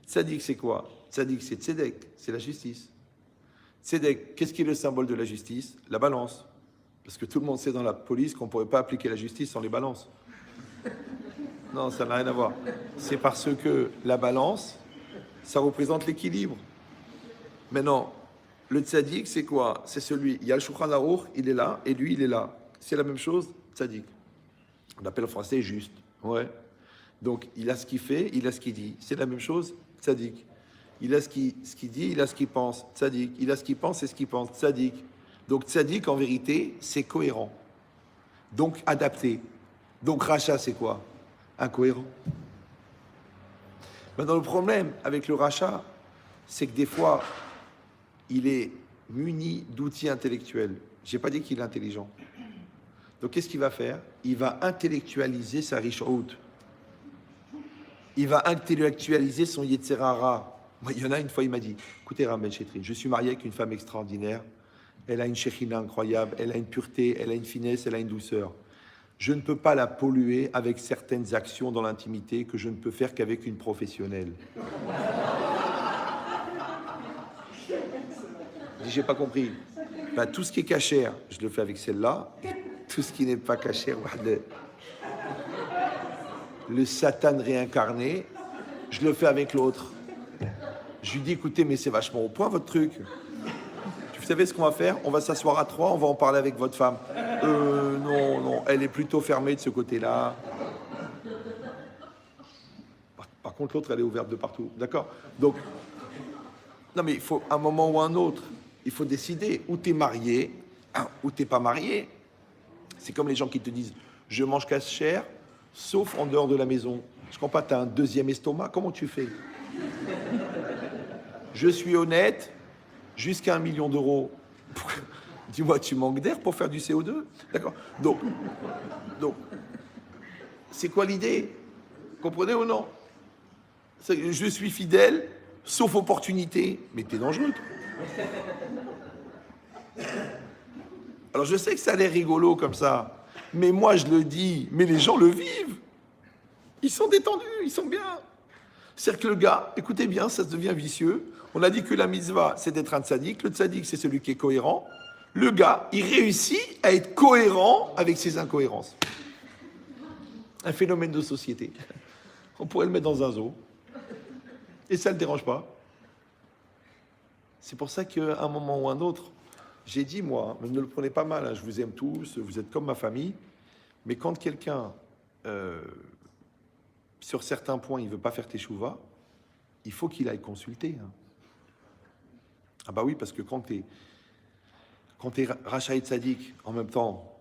Tzaddik, c'est quoi? Tzaddik, c'est tzedek, c'est la justice. Tzedek, qu'est-ce qui est le symbole de la justice? La balance. Parce que tout le monde sait dans la police qu'on ne pourrait pas appliquer la justice sans les balances. Non, ça n'a rien à voir. C'est parce que la balance, ça représente l'équilibre. Maintenant, le tzaddik, c'est quoi? C'est celui, il y a le Shulchan Aruch, il est là, et lui, il est là. C'est la même chose, tzaddik. On appelle en français juste. Ouais. Donc, il a ce qu'il fait, il a ce qu'il dit. C'est la même chose, tzaddik. Il a ce qu'il dit, il a ce qu'il pense, tzaddik. Il a ce qu'il pense et ce qu'il pense, tzaddik. Donc, tzaddik, en vérité, c'est cohérent. Donc, adapté. Donc, rachat, c'est quoi? Incohérent. Maintenant, le problème avec le rachat, c'est que des fois, il est muni d'outils intellectuels. Je n'ai pas dit qu'il est intelligent. Donc, qu'est-ce qu'il va faire? Il va intellectualiser sa richout. Il va intellectualiser son Yetzer Hara. Moi, il y en a une fois, il m'a dit, écoutez, Rav Ben Chetrit, je suis marié avec une femme extraordinaire. Elle a une shechina incroyable, elle a une pureté, elle a une finesse, elle a une douceur. Je ne peux pas la polluer avec certaines actions dans l'intimité que je ne peux faire qu'avec une professionnelle. J'ai pas compris. Ben, tout ce qui est cachère, je le fais avec celle-là. Tout ce qui n'est pas cachère, le Satan réincarné, je le fais avec l'autre. Je lui dis, écoutez, mais c'est vachement au point votre truc. Vous savez ce qu'on va faire? On va s'asseoir à trois, on va en parler avec votre femme. Non, elle est plutôt fermée de ce côté-là. Par contre, l'autre, elle est ouverte de partout. D'accord? Donc, non, mais il faut, un moment ou un autre, il faut décider. Ou t'es marié, ou t'es pas marié. C'est comme les gens qui te disent, je mange cachère, sauf en dehors de la maison. Je comprends pas, t'as un deuxième estomac, comment tu fais? Je suis honnête, jusqu'à 1 million d'euros. Dis-moi, tu manques d'air pour faire du CO2? D'accord. Donc, c'est quoi l'idée? Comprenez ou non? Je suis fidèle, sauf opportunité. Mais t'es dangereux, toi. Alors, je sais que ça a l'air rigolo comme ça, mais moi, je le dis, mais les gens le vivent. Ils sont détendus, ils sont bien. C'est-à-dire que le gars, écoutez bien, ça devient vicieux. On a dit que la mitzvah, c'est d'être un tzaddik. Le tzaddik, c'est celui qui est cohérent. Le gars, il réussit à être cohérent avec ses incohérences. Un phénomène de société. On pourrait le mettre dans un zoo. Et ça ne le dérange pas. C'est pour ça qu'à un moment ou un autre, j'ai dit, moi, ne le prenez pas mal, hein, je vous aime tous, vous êtes comme ma famille. Mais quand quelqu'un, sur certains points, il ne veut pas faire teshuva, il faut qu'il aille consulter. Hein. Ah bah oui, parce que quand tu es rachat et tzaddik, en même temps,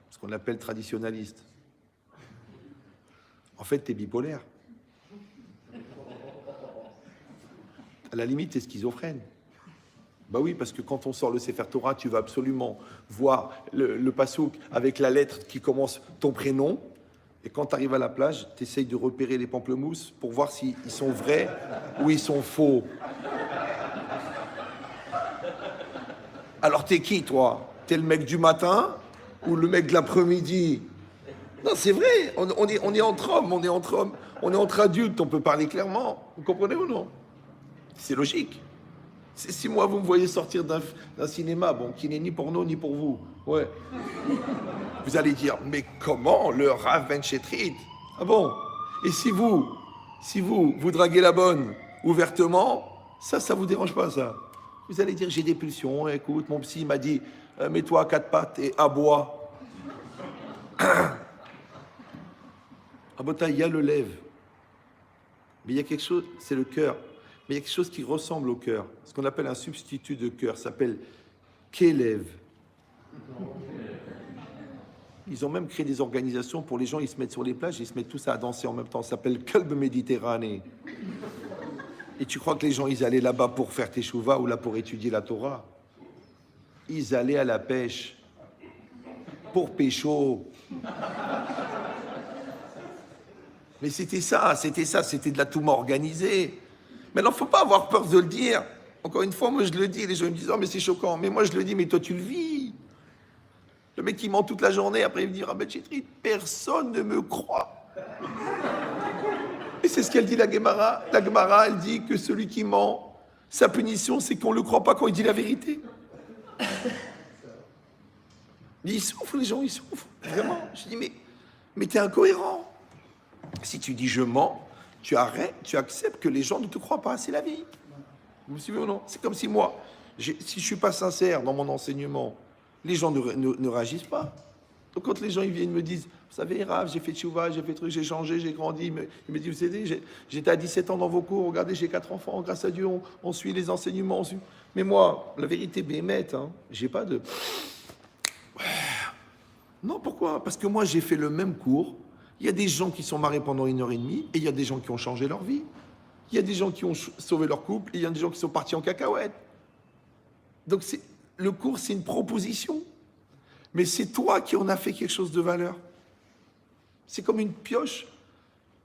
ce qu'on appelle traditionnaliste, en fait, tu es bipolaire. À la limite, tu es schizophrène. Bah oui, parce que quand on sort le Sefer Torah, tu vas absolument voir le passouk avec la lettre qui commence ton prénom. Et quand tu arrives à la plage, tu essayes de repérer les pamplemousses pour voir s'ils sont vrais ou ils sont faux. Alors t'es qui, toi? T'es le mec du matin ou le mec de l'après-midi? Non, c'est vrai, on est entre hommes, on est entre adultes, on peut parler clairement. Vous comprenez ou non? C'est logique. Si moi, vous me voyez sortir d'un cinéma, bon, qui n'est ni pour nous, ni pour vous, ouais. Vous allez dire, mais comment le Rav Ben Chetrit? Ah bon? Et si vous draguez la bonne ouvertement, ça vous dérange pas, ça? Vous allez dire, j'ai des pulsions, écoute, mon psy m'a dit, mets-toi à quatre pattes et aboie. Ah bon, il y a le lève. Mais il y a quelque chose, c'est le cœur. Mais il y a quelque chose qui ressemble au cœur. Ce qu'on appelle un substitut de cœur, ça s'appelle Kélev. Ils ont même créé des organisations pour les gens, ils se mettent sur les plages, ils se mettent tous à danser en même temps. Ça s'appelle Kolb Méditerranée. Et tu crois que les gens, ils allaient là-bas pour faire teshuva ou là pour étudier la Torah? Ils allaient à la pêche pour pécho. Mais c'était de la touma organisée. Mais alors, faut pas avoir peur de le dire. Encore une fois, moi, je le dis. Les gens me disent, oh, mais c'est choquant. Mais moi, je le dis, mais toi, tu le vis. Le mec qui ment toute la journée, après, il me dit, ah ben, Chetrit, personne ne me croit. Et c'est ce qu'elle dit, la Gemara. La Gemara, elle dit que celui qui ment, sa punition, c'est qu'on ne le croit pas quand il dit la vérité. Mais ils souffrent, les gens, ils souffrent. Vraiment. Je dis, mais t'es incohérent. Si tu dis je mens, tu arrêtes, tu acceptes que les gens ne te croient pas. C'est la vie. Vous me suivez ou non? C'est comme si moi, si je suis pas sincère dans mon enseignement, les gens ne réagissent pas. Donc quand les gens ils viennent me disent, vous savez, Rav, j'ai fait tchouva, j'ai fait truc, j'ai changé, j'ai grandi, ils me disent, vous savez, j'étais à 17 ans dans vos cours, regardez, j'ai 4 enfants, grâce à Dieu, on suit les enseignements. Mais moi, la vérité, bémette, hein, j'ai pas de... Non, pourquoi? Parce que moi, j'ai fait le même cours. Il y a des gens qui sont mariés pendant 1 heure et demie et il y a des gens qui ont changé leur vie. Il y a des gens qui ont sauvé leur couple et il y a des gens qui sont partis en cacahuète. Donc le cours, c'est une proposition. Mais c'est toi qui en as fait quelque chose de valeur. C'est comme une pioche.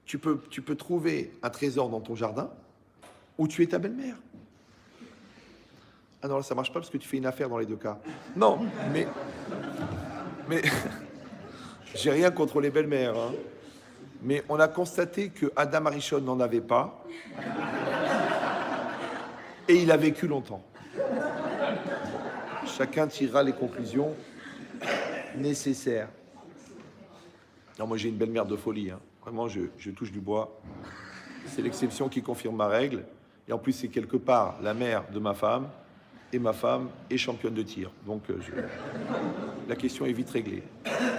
Tu peux trouver un trésor dans ton jardin ou tu es ta belle-mère. Ah non, là, ça marche pas parce que tu fais une affaire dans les deux cas. Non, mais j'ai rien contre les belles-mères. Hein. Mais on a constaté que Adam Arishon n'en avait pas et il a vécu longtemps. Chacun tirera les conclusions nécessaires. Non, moi j'ai une belle-mère de folie. Hein. Vraiment, je touche du bois. C'est l'exception qui confirme ma règle. Et en plus, c'est quelque part la mère de ma femme. Et ma femme est championne de tir. Donc, la question est vite réglée.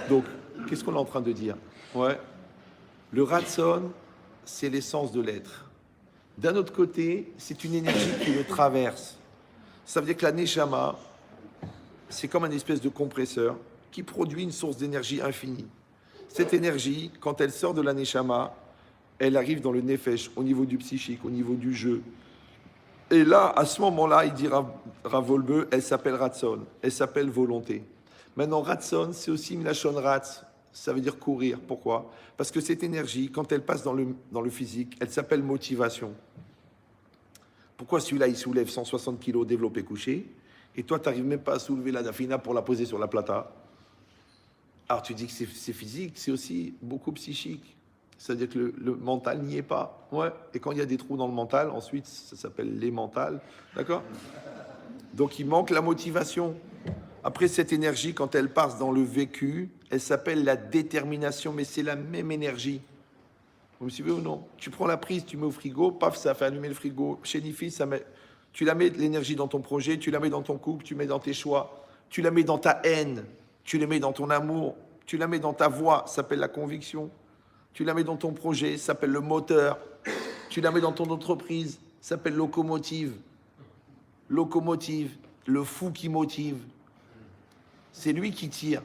Donc, qu'est-ce qu'on est en train de dire? Ouais. Le Ratson, c'est l'essence de l'être. D'un autre côté, c'est une énergie qui le traverse. Ça veut dire que la Neshama, c'est comme un espèce de compresseur qui produit une source d'énergie infinie. Cette énergie, quand elle sort de la Neshama, elle arrive dans le Nefesh, au niveau du psychique, au niveau du jeu. Et là, à ce moment-là, il dit Rav Wolbe, elle s'appelle Ratson, elle s'appelle volonté. Maintenant, Ratson, c'est aussi Milachon Ratz, ça veut dire courir. Pourquoi? Parce que cette énergie, quand elle passe dans le physique, elle s'appelle motivation. Pourquoi celui-là, il soulève 160 kilos développé couché, et toi, tu n'arrives même pas à soulever la dafina pour la poser sur la plata? Alors tu dis que c'est physique, c'est aussi beaucoup psychique. C'est-à-dire que le mental n'y est pas. Ouais. Et quand il y a des trous dans le mental, ensuite, ça s'appelle les mentales. D'accord? Donc il manque la motivation. Après, cette énergie, quand elle passe dans le vécu, elle s'appelle la détermination, mais c'est la même énergie. Vous me suivez ou non? Tu prends la prise, tu mets au frigo, paf, ça fait allumer le frigo. Chez Nifi, tu la mets de l'énergie dans ton projet, tu la mets dans ton couple, tu mets dans tes choix, tu la mets dans ta haine, tu la mets dans ton amour, tu la mets dans ta voix, ça s'appelle la conviction. Tu la mets dans ton projet, ça s'appelle le moteur. Tu la mets dans ton entreprise, ça s'appelle locomotive. Locomotive, le fou qui motive. C'est lui qui tire.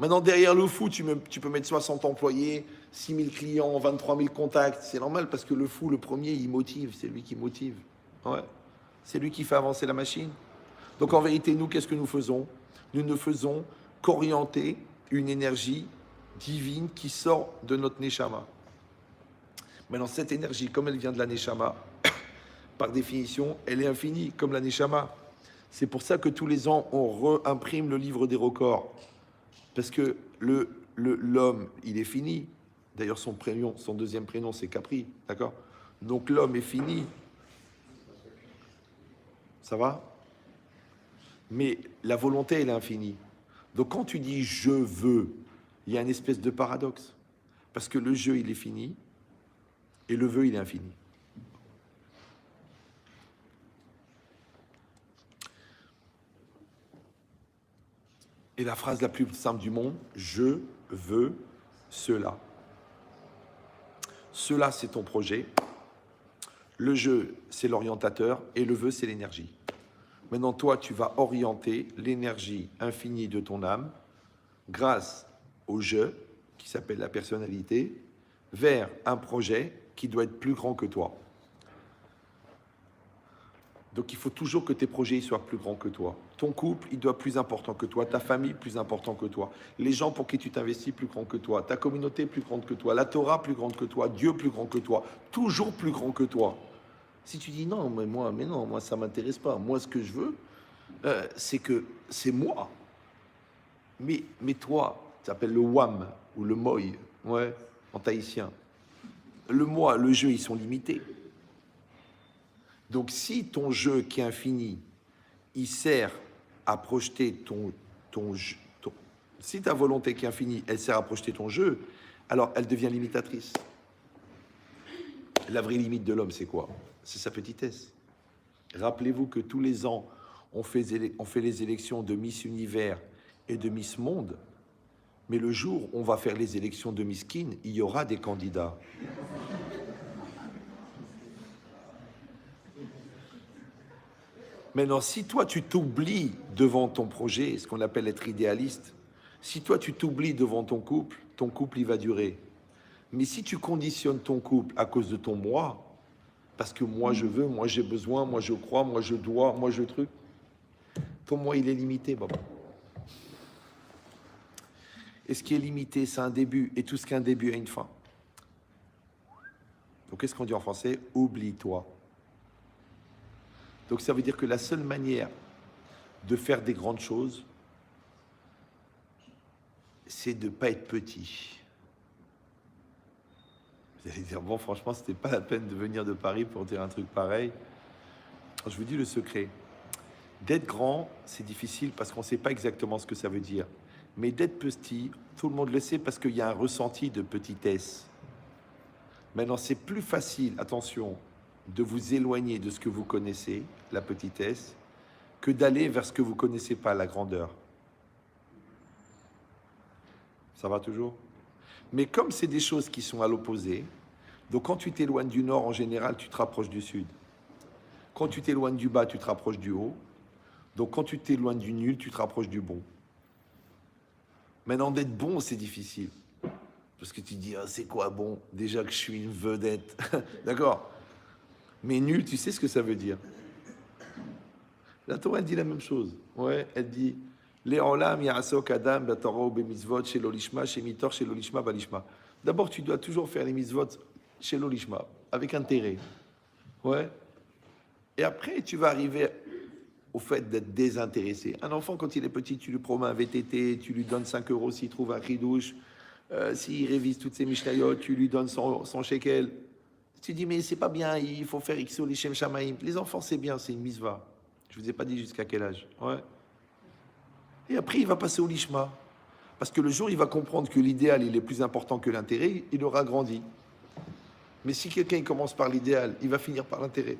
Maintenant, derrière le fou, tu peux mettre 60 employés, 6 000 clients, 23 000 contacts. C'est normal parce que le fou, le premier, il motive. C'est lui qui motive. Ouais. C'est lui qui fait avancer la machine. Donc en vérité, nous, qu'est-ce que nous faisons? Nous ne faisons qu'orienter une énergie divine qui sort de notre Neshama. Maintenant, cette énergie, comme elle vient de la Neshama, par définition, elle est infinie, comme la Neshama. C'est pour ça que tous les ans, on réimprime le livre des records. Parce que l'homme, il est fini. D'ailleurs, son deuxième prénom, c'est Capri, d'accord? Donc l'homme est fini. Ça va? Mais la volonté, elle est infinie. Donc quand tu dis « je veux », il y a une espèce de paradoxe. Parce que le jeu, il est fini, et le vœu, il est infini. Et la phrase la plus simple du monde, « je veux cela ». Cela, c'est ton projet. Le jeu, c'est l'orientateur, et le vœu, c'est l'énergie. Maintenant, toi, tu vas orienter l'énergie infinie de ton âme grâce au jeu, qui s'appelle la personnalité, vers un projet qui doit être plus grand que toi. Donc il faut toujours que tes projets soient plus grands que toi. Ton couple, il doit être plus important que toi. Ta famille, plus important que toi. Les gens pour qui tu t'investis, plus grand que toi. Ta communauté, plus grande que toi. La Torah, plus grande que toi. Dieu, plus grand que toi. Toujours plus grand que toi. Si tu dis non, moi ça m'intéresse pas. Moi, ce que je veux, c'est que c'est moi. Mais toi, tu t'appelles le wam ou le moy, ouais, en tahitien. Le moi, le jeu, ils sont limités. Donc si ton jeu qui est infini, il sert à projeter Si ta volonté qui est infinie, elle sert à projeter ton jeu, alors elle devient limitatrice. La vraie limite de l'homme, c'est quoi? C'est sa petitesse. Rappelez-vous que tous les ans, on fait les élections de Miss Univers et de Miss Monde, mais le jour où on va faire les élections de Miss Kin, il y aura des candidats. Maintenant, si toi tu t'oublies devant ton projet, ce qu'on appelle être idéaliste, si toi tu t'oublies devant ton couple il va durer. Mais si tu conditionnes ton couple à cause de ton moi, parce que moi je veux, moi j'ai besoin, moi je crois, moi je dois, moi je truc, ton moi il est limité, Bob. Et ce qui est limité, c'est un début, et tout ce qu'un début a une fin. Donc qu'est-ce qu'on dit en français? Oublie-toi. Donc ça veut dire que la seule manière de faire des grandes choses, c'est de ne pas être petit. Vous allez dire, bon, franchement, c'était pas la peine de venir de Paris pour dire un truc pareil. Je vous dis le secret. D'être grand, c'est difficile parce qu'on ne sait pas exactement ce que ça veut dire. Mais d'être petit, tout le monde le sait parce qu'il y a un ressenti de petitesse. Maintenant, c'est plus facile, attention, de vous éloigner de ce que vous connaissez, la petitesse, que d'aller vers ce que vous ne connaissez pas, la grandeur. Ça va toujours? Mais comme c'est des choses qui sont à l'opposé, donc quand tu t'éloignes du nord, en général, tu te rapproches du sud. Quand tu t'éloignes du bas, tu te rapproches du haut. Donc quand tu t'éloignes du nul, tu te rapproches du bon. Maintenant, d'être bon, c'est difficile. Parce que tu te dis, ah, c'est quoi bon? Déjà que je suis une vedette. D'accord? Mais nul, tu sais ce que ça veut dire. La Torah, elle dit la même chose. Ouais, elle dit, Le'olam ya'asok adam b'torah u'b'mitzvot shelo lishma shemitor shelo lishma balishma. D'abord, tu dois toujours faire les mitzvot shelo lishma, avec intérêt. Ouais. Et après, tu vas arriver au fait d'être désintéressé. Un enfant, quand il est petit, tu lui promets un VTT, tu lui donnes 5 euros s'il trouve un chidouche. S'il révise toutes ses mishnayot, tu lui donnes son shekel. Tu dis, mais c'est pas bien, il faut faire Ixo Lishem Shamaim. Les enfants, c'est bien, c'est une misva. Je vous ai pas dit jusqu'à quel âge. Ouais. Et après, il va passer au lishma. Parce que le jour, il va comprendre que l'idéal, il est plus important que l'intérêt, il aura grandi. Mais si quelqu'un commence par l'idéal, il va finir par l'intérêt.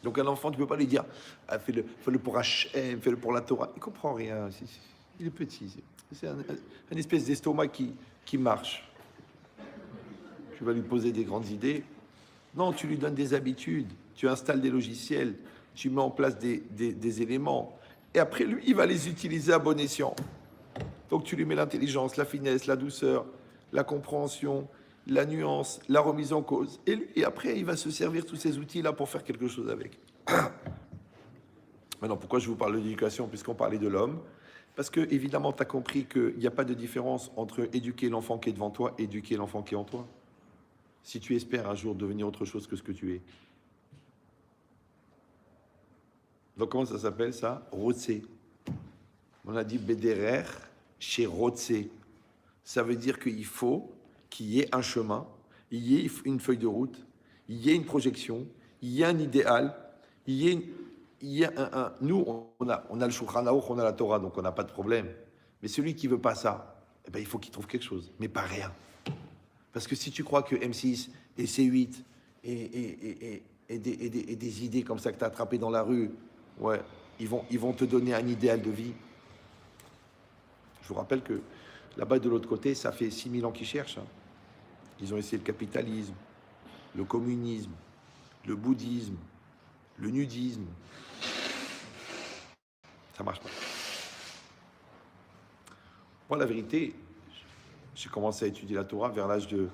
Donc un enfant, tu ne peux pas lui dire ah, fais-le pour Hachem, fais-le pour la Torah. Il ne comprend rien. Il est petit. C'est un espèce d'estomac qui marche. Tu vas lui poser des grandes idées. Non, tu lui donnes des habitudes. Tu installes des logiciels. Tu mets en place des éléments. Et après, lui, il va les utiliser à bon escient. Donc tu lui mets l'intelligence, la finesse, la douceur, la compréhension, la nuance, la remise en cause. Et après, il va se servir de tous ces outils-là pour faire quelque chose avec. Maintenant, pourquoi je vous parle d'éducation puisqu'on parlait de l'homme? Parce que, évidemment, tu as compris qu'il n'y a pas de différence entre éduquer l'enfant qui est devant toi et éduquer l'enfant qui est en toi. Si tu espères un jour devenir autre chose que ce que tu es. Donc, comment ça s'appelle ça? Rotse. On a dit Bederer chez Rotse. Ça veut dire qu'il faut qu'il y ait un chemin, il y ait une feuille de route, il y ait une projection, il y ait un idéal, il y a nous, on a le Shulchan Aruch, on a la Torah, donc on n'a pas de problème. Mais celui qui veut pas ça, eh ben, il faut qu'il trouve quelque chose, mais pas rien. Parce que si tu crois que M6 et C8 et des idées comme ça que tu as attrapées dans la rue, ouais, ils vont te donner un idéal de vie. Je vous rappelle que là-bas, de l'autre côté, ça fait 6000 ans qu'ils cherchent. Hein. Ils ont essayé le capitalisme, le communisme, le bouddhisme, le nudisme. Ça marche pas. Moi, la vérité, j'ai commencé à étudier la Torah vers l'âge de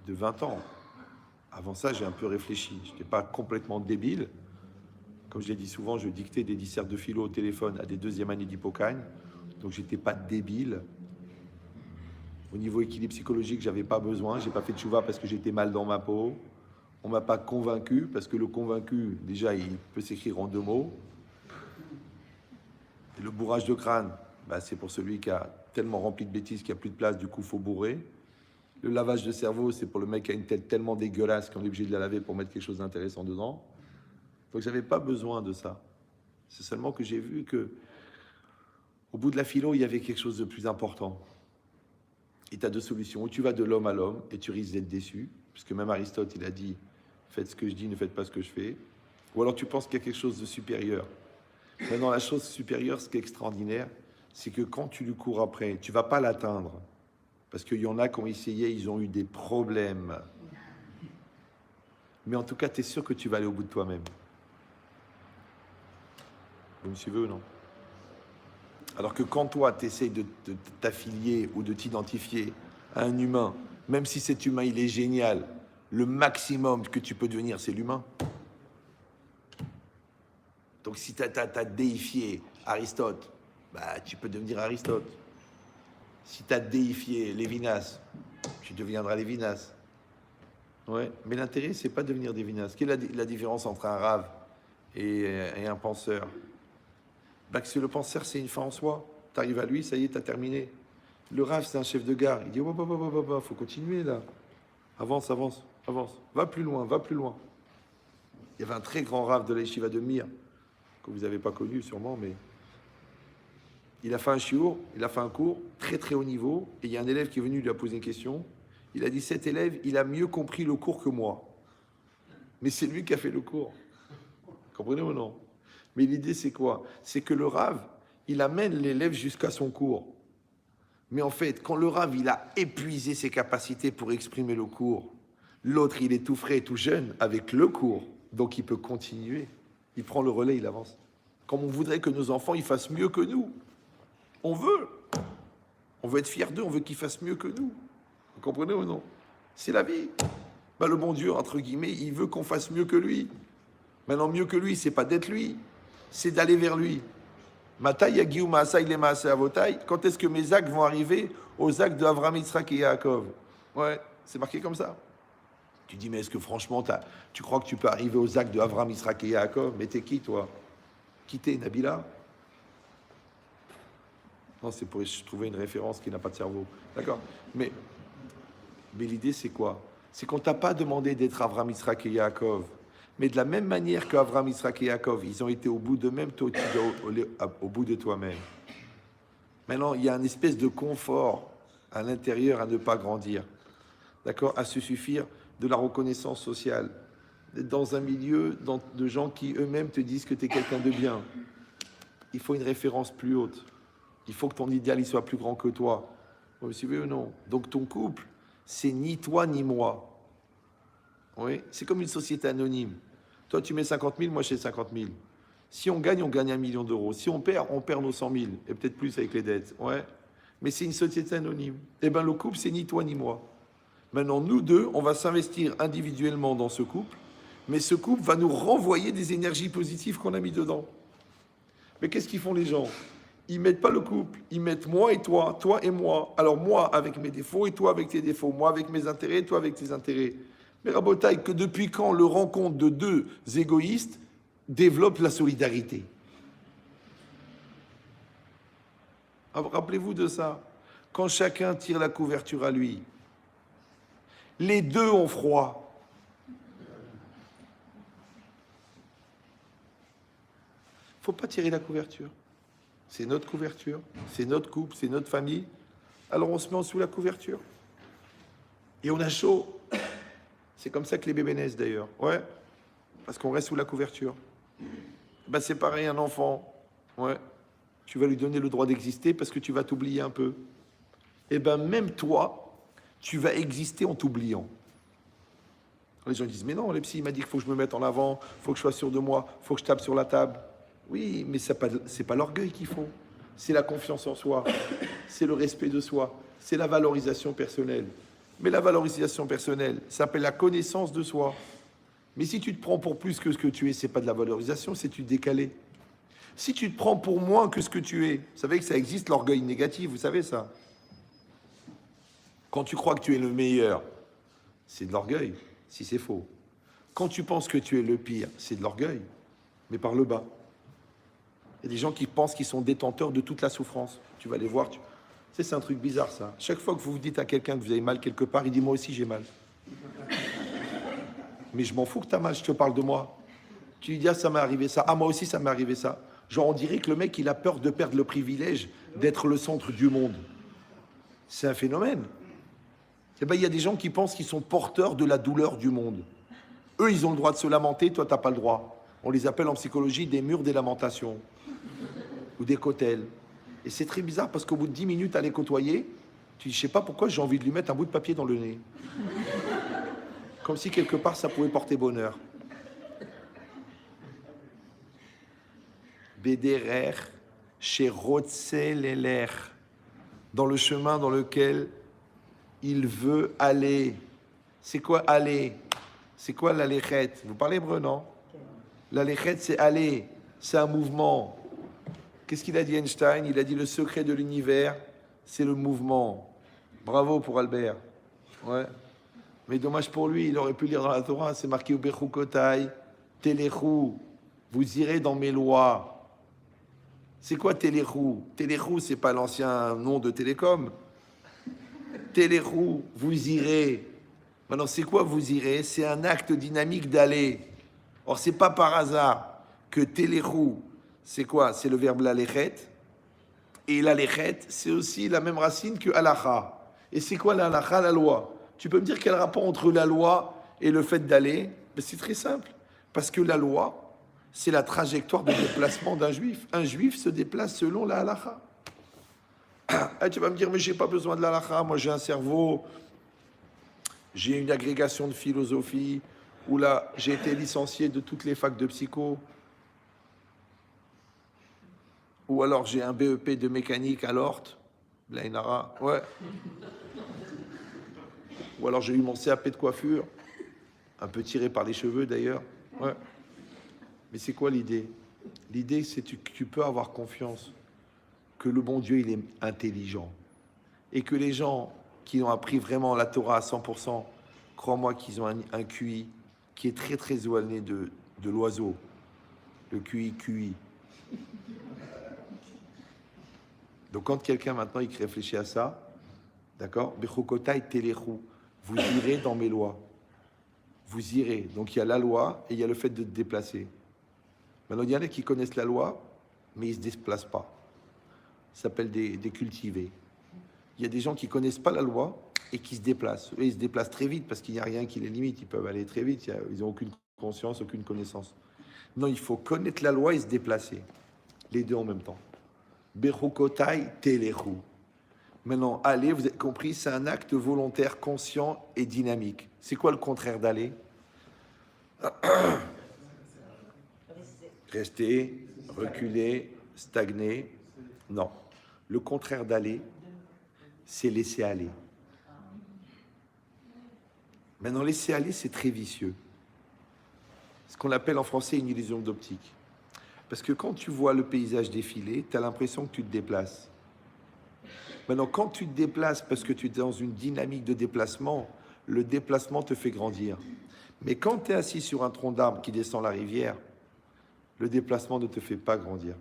20 ans. Avant ça, j'ai un peu réfléchi. Je n'étais pas complètement débile. Comme je l'ai dit souvent, je dictais des dissertes de philo au téléphone à des deuxième années d'Hippocagne. Donc, je n'étais pas débile. Au niveau équilibre psychologique, j'avais pas besoin. J'ai pas fait de tchouva parce que j'étais mal dans ma peau. On m'a pas convaincu parce que le convaincu, déjà, il peut s'écrire en 2 mots. Et le bourrage de crâne, bah, c'est pour celui qui a tellement rempli de bêtises qu'il n'y a plus de place, du coup, il faut bourrer. Le lavage de cerveau, c'est pour le mec qui a une tête tellement dégueulasse qu'on est obligé de la laver pour mettre quelque chose d'intéressant dedans. Donc, j'avais pas besoin de ça. C'est seulement que j'ai vu que Au bout de la philo, il y avait quelque chose de plus important. Et tu as deux solutions. Ou tu vas de l'homme à l'homme et tu risques d'être déçu, puisque même Aristote, il a dit « Faites ce que je dis, ne faites pas ce que je fais ». Ou alors tu penses qu'il y a quelque chose de supérieur. Maintenant, la chose supérieure, ce qui est extraordinaire, c'est que quand tu lui cours après, tu ne vas pas l'atteindre. Parce qu'il y en a qui ont essayé, ils ont eu des problèmes. Mais en tout cas, tu es sûr que tu vas aller au bout de toi-même. Vous me suivez ou non? Alors que quand toi, tu essayes de t'affilier ou de t'identifier à un humain, même si cet humain, il est génial, le maximum que tu peux devenir, c'est l'humain. Donc si tu as déifié Aristote, bah, tu peux devenir Aristote. Si tu as déifié Lévinas, tu deviendras Lévinas. Ouais. Mais l'intérêt, c'est pas de devenir Lévinas. Quelle est la différence entre un rave et un penseur? Bah, que le penseur, c'est une fin en soi. Tu arrives à lui, ça y est, tu as terminé. Le rave, c'est un chef de gare. Il dit, oh, faut continuer là. Avance, avance, avance. Va plus loin, va plus loin. Il y avait un très grand rave de la yeshiva de Mir, que vous n'avez pas connu sûrement, mais il a fait un shiur, il a fait un cours très très haut niveau, et il y a un élève qui est venu lui a posé une question. Il a dit, cet élève, il a mieux compris le cours que moi. Mais c'est lui qui a fait le cours. Comprenez ou non? Mais l'idée, c'est quoi? C'est que le rave, il amène l'élève jusqu'à son cours. Mais en fait, quand le rave, il a épuisé ses capacités pour exprimer le cours, l'autre, il est tout frais, tout jeune, avec le cours, donc il peut continuer. Il prend le relais, il avance. Comme on voudrait que nos enfants, ils fassent mieux que nous. On veut être fiers d'eux, on veut qu'ils fassent mieux que nous. Vous comprenez ou non? C'est la vie. Ben, le bon Dieu, entre guillemets, il veut qu'on fasse mieux que lui. Maintenant, mieux que lui, c'est pas d'être lui, c'est d'aller vers lui. Matai yagiu ma'asai le ma'asei avotai. Quand est-ce que mes actes vont arriver aux actes de Avraham, Yitzhak et Yaakov? Ouais, c'est marqué comme ça. Tu dis, mais est-ce que franchement, tu crois que tu peux arriver aux actes de Avraham, Yitzhak et Yaakov? Mais t'es qui, toi? Qui t'es, Nabila? Non, c'est pour trouver une référence qui n'a pas de cerveau. D'accord? Mais l'idée, c'est quoi? C'est qu'on t'a pas demandé d'être Avraham, Yitzhak et Yaakov. Mais de la même manière qu'Avraham, Yitzhak et Yaakov, ils ont été au bout d'eux-mêmes, toi, tu dois au bout de toi-même. Maintenant, il y a une espèce de confort à l'intérieur à ne pas grandir. D'accord? À se suffire de la reconnaissance sociale. D'être dans un milieu de gens qui eux-mêmes te disent que tu es quelqu'un de bien. Il faut une référence plus haute. Il faut que ton idéal il soit plus grand que toi. Vous me suivez ou non? Donc ton couple, c'est ni toi ni moi. Oui, c'est comme une société anonyme. Toi, tu mets 50 000, moi, je mets 50 000. Si on gagne 1 million d'euros. Si on perd nos 100 000. Et peut-être plus avec les dettes. Ouais. Mais c'est une société anonyme. Eh bien, le couple, c'est ni toi ni moi. Maintenant, nous deux, on va s'investir individuellement dans ce couple. Mais ce couple va nous renvoyer des énergies positives qu'on a mis dedans. Mais qu'est-ce qu'ils font les gens? Ils mettent pas le couple. Ils mettent moi et toi et moi. Alors moi avec mes défauts et toi avec tes défauts. Moi avec mes intérêts et toi avec tes intérêts. Mais Rabotaï, que depuis quand le rencontre de deux égoïstes développe la solidarité? Alors, rappelez-vous de ça. Quand chacun tire la couverture à lui, les deux ont froid. Il ne faut pas tirer la couverture. C'est notre couverture, c'est notre couple, c'est notre famille. Alors on se met en sous la couverture. Et on a chaud. C'est comme ça que les bébés naissent d'ailleurs. Ouais, parce qu'on reste sous la couverture. Ben, c'est pareil, un enfant. Ouais, tu vas lui donner le droit d'exister parce que tu vas t'oublier un peu. Et ben même toi, tu vas exister en t'oubliant. Les gens disent, mais non, le psy, il m'a dit qu'il faut que je me mette en avant, il faut que je sois sûr de moi, il faut que je tape sur la table. Oui, mais c'est pas l'orgueil qu'il faut. C'est la confiance en soi, c'est le respect de soi, c'est la valorisation personnelle. Mais la valorisation personnelle, ça s'appelle la connaissance de soi. Mais si tu te prends pour plus que ce que tu es, c'est pas de la valorisation, c'est tu décalé. Si tu te prends pour moins que ce que tu es, vous savez que ça existe l'orgueil négatif, vous savez ça? Quand tu crois que tu es le meilleur, c'est de l'orgueil, si c'est faux. Quand tu penses que tu es le pire, c'est de l'orgueil, mais par le bas. Il y a des gens qui pensent qu'ils sont détenteurs de toute la souffrance. Tu vas les voir, c'est un truc bizarre ça. Chaque fois que vous vous dites à quelqu'un que vous avez mal quelque part, il dit moi aussi j'ai mal. Mais je m'en fous que tu as mal, je te parle de moi. Tu lui dis ah ça m'est arrivé ça, ah moi aussi ça m'est arrivé ça. Genre, on dirait que le mec, il a peur de perdre le privilège d'être le centre du monde. C'est un phénomène. Eh ben, il y a des gens qui pensent qu'ils sont porteurs de la douleur du monde. Eux, ils ont le droit de se lamenter, toi, t'as pas le droit. On les appelle en psychologie des murs des lamentations ou des cotels. Et c'est très bizarre parce qu'au bout de 10 minutes à les côtoyer, tu dis, je sais pas pourquoi j'ai envie de lui mettre un bout de papier dans le nez. Comme si quelque part ça pouvait porter bonheur. Bederer chez Rotzelleler, dans le chemin dans lequel il veut aller. C'est quoi aller? C'est quoi l'aléchet? Vous parlez hébreu, non? L'aléchet, c'est aller. C'est un mouvement. Qu'est-ce qu'il a dit Einstein? Il a dit le secret de l'univers, c'est le mouvement. Bravo pour Albert. Ouais. Mais dommage pour lui, il aurait pu lire dans la Torah, c'est marqué Ubechukotai, Telechu, vous irez dans mes lois. C'est quoi Telechu? Telechu, c'est pas l'ancien nom de télécom. Telechu, vous irez. Maintenant, c'est quoi vous irez? C'est un acte dynamique d'aller. Or, c'est pas par hasard que Telechu, c'est quoi? C'est le verbe l'alechet. Et l'alechet, c'est aussi la même racine que halacha. Et c'est quoi la halacha, la loi? Tu peux me dire quel rapport entre la loi et le fait d'aller? Ben, c'est très simple. Parce que la loi, c'est la trajectoire de déplacement d'un juif. Un juif se déplace selon la halacha. Ah, tu vas me dire, mais j'ai pas besoin de la halacha. Moi, j'ai un cerveau, j'ai une agrégation de philosophie, où là, j'ai été licencié de toutes les facs de psycho. Ou alors j'ai un BEP de mécanique à l'Orte, l'Ainara, ouais. Ou alors j'ai eu mon CAP de coiffure, un peu tiré par les cheveux d'ailleurs, ouais. Mais c'est quoi l'idée? L'idée, c'est que tu peux avoir confiance que le bon Dieu, il est intelligent. Et que les gens qui ont appris vraiment la Torah à 100%, crois-moi qu'ils ont un QI qui est très très éloigné de l'oiseau. Le QI. Donc quand quelqu'un maintenant il réfléchit à ça, d'accord, Bechukotai telechu, vous irez dans mes lois. Vous irez. Donc il y a la loi et il y a le fait de te déplacer. Maintenant il y en a qui connaissent la loi, mais ils ne se déplacent pas. Ça s'appelle des cultivés. Il y a des gens qui ne connaissent pas la loi et qui se déplacent. Eux, ils se déplacent très vite parce qu'il n'y a rien qui les limite. Ils peuvent aller très vite. Ils n'ont aucune conscience, aucune connaissance. Non, il faut connaître la loi et se déplacer. Les deux en même temps. Bechukotai telechu. Maintenant, aller, vous avez compris, c'est un acte volontaire, conscient et dynamique. C'est quoi le contraire d'aller? Rester, reculer, stagner. Non. Le contraire d'aller, c'est laisser aller. Maintenant, laisser aller, c'est très vicieux. Ce qu'on appelle en français une illusion d'optique. Parce que quand tu vois le paysage défiler, tu as l'impression que tu te déplaces. Maintenant, quand tu te déplaces parce que tu es dans une dynamique de déplacement, le déplacement te fait grandir. Mais quand tu es assis sur un tronc d'arbre qui descend la rivière, le déplacement ne te fait pas grandir.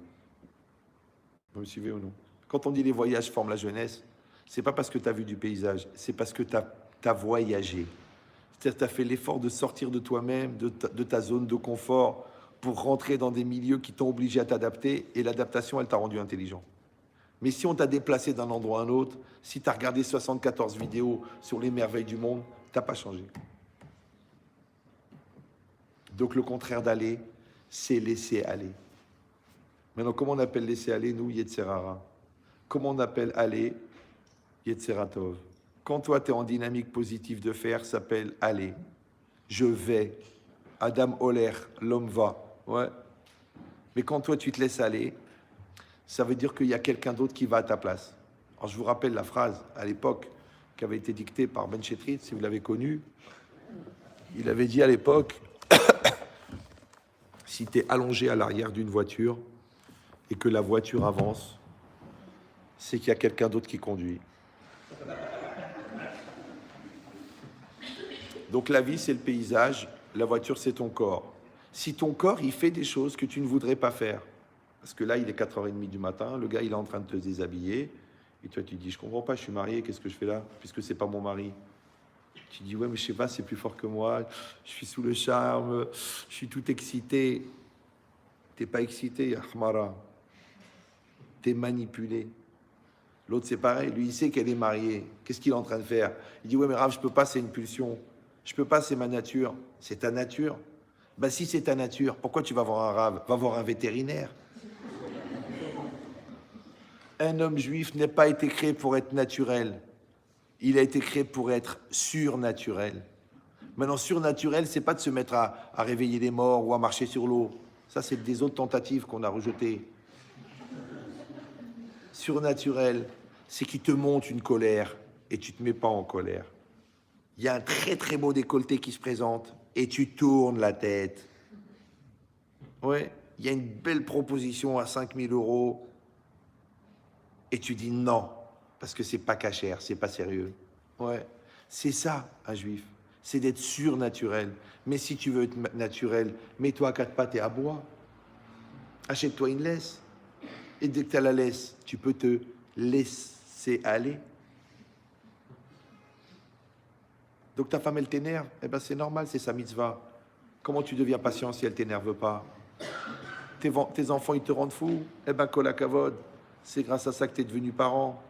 Vous me suivez ou non? Quand on dit les voyages forment la jeunesse, c'est pas parce que tu as vu du paysage, c'est parce que tu as voyagé. C'est-à-dire que tu as fait l'effort de sortir de toi-même, de ta zone de confort, pour rentrer dans des milieux qui t'ont obligé à t'adapter, et l'adaptation, elle t'a rendu intelligent. Mais si on t'a déplacé d'un endroit à un autre, si tu as regardé 74 vidéos sur les merveilles du monde, tu n'as pas changé. Donc le contraire d'aller, c'est laisser aller. Maintenant, comment on appelle laisser aller, nous, Yetzerara? Comment on appelle aller, Yetzeratov? Quand toi, tu es en dynamique positive de faire, ça s'appelle aller. Je vais. Adam Oler, l'homme va. Ouais. Mais quand toi, tu te laisses aller, ça veut dire qu'il y a quelqu'un d'autre qui va à ta place. Alors, je vous rappelle la phrase, à l'époque, qui avait été dictée par Ben Chetrit, si vous l'avez connu. Il avait dit à l'époque, si tu es allongé à l'arrière d'une voiture et que la voiture avance, c'est qu'il y a quelqu'un d'autre qui conduit. Donc la vie, c'est le paysage, la voiture, c'est ton corps. Si ton corps, il fait des choses que tu ne voudrais pas faire, parce que là, il est 4h30 du matin, le gars, il est en train de te déshabiller, et toi, tu dis, je comprends pas, je suis marié, qu'est-ce que je fais là, puisque c'est pas mon mari. Tu dis, ouais, mais je sais pas, c'est plus fort que moi, je suis sous le charme, je suis tout excité. T'es pas excité, Ahmara. T'es manipulé. L'autre, c'est pareil. Lui, il sait qu'elle est mariée. Qu'est-ce qu'il est en train de faire? Il dit, ouais, mais Rav, je peux pas, c'est une pulsion. Je peux pas, c'est ma nature. C'est ta nature. Ben, si c'est ta nature, pourquoi tu vas voir un Rav? Va voir un vétérinaire. Un homme juif n'a pas été créé pour être naturel. Il a été créé pour être surnaturel. Maintenant, surnaturel, c'est pas de se mettre à réveiller les morts ou à marcher sur l'eau. Ça, c'est des autres tentatives qu'on a rejetées. Surnaturel, c'est qu'il te monte une colère et tu te mets pas en colère. Il y a un très très beau décolleté qui se présente et tu tournes la tête. Ouais, il y a une belle proposition à 5 000 € et tu dis non, parce que c'est pas cachère, c'est pas sérieux. Ouais, c'est ça, un juif. C'est d'être surnaturel. Mais si tu veux être naturel, mets-toi à quatre pattes et à bois. Achète-toi une laisse. Et dès que tu as la laisse, tu peux te laisser aller. Donc ta femme, elle t'énerve. Eh ben c'est normal, c'est sa mitzvah. Comment tu deviens patient si elle t'énerve pas? Tes enfants, ils te rendent fou. Eh ben kol hakavod. C'est grâce à ça que tu es devenu parent.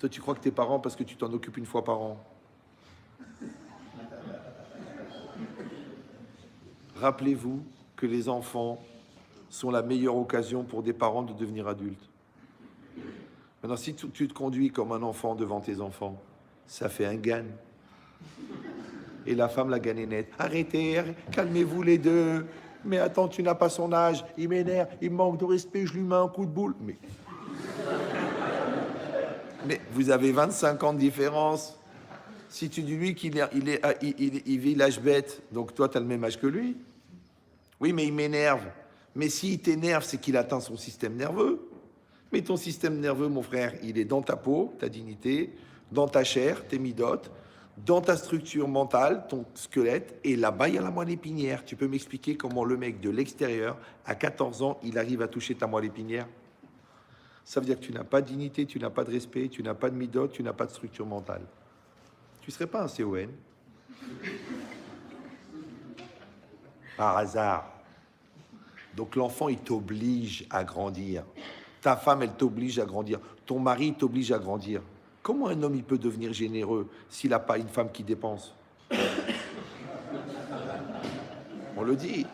Toi, tu crois que tu es parent parce que tu t'en occupes une fois par an. Rappelez-vous que les enfants sont la meilleure occasion pour des parents de devenir adultes. Maintenant, si tu te conduis comme un enfant devant tes enfants, ça fait un gain. Et la femme, la gagne est nette. Arrêtez, calmez-vous les deux. Mais attends, tu n'as pas son âge. Il m'énerve, il manque de respect, je lui mets un coup de boule. Mais vous avez 25 ans de différence. Si tu dis lui qu'il il vit l'âge bête, donc toi, tu as le même âge que lui. Oui, mais il m'énerve. Mais s'il t'énerve, c'est qu'il atteint son système nerveux. Mais ton système nerveux, mon frère, il est dans ta peau, ta dignité, dans ta chair, tes midotes, dans ta structure mentale, ton squelette, et là-bas, il y a la moelle épinière. Tu peux m'expliquer comment le mec de l'extérieur, à 14 ans, il arrive à toucher ta moelle épinière? Ça veut dire que tu n'as pas de dignité, tu n'as pas de respect, tu n'as pas de midote, tu n'as pas de structure mentale. Tu ne serais pas un CON. Par hasard. Donc l'enfant, il t'oblige à grandir. Ta femme, elle t'oblige à grandir. Ton mari t'oblige à grandir. Comment un homme, il peut devenir généreux s'il n'a pas une femme qui dépense? On le dit.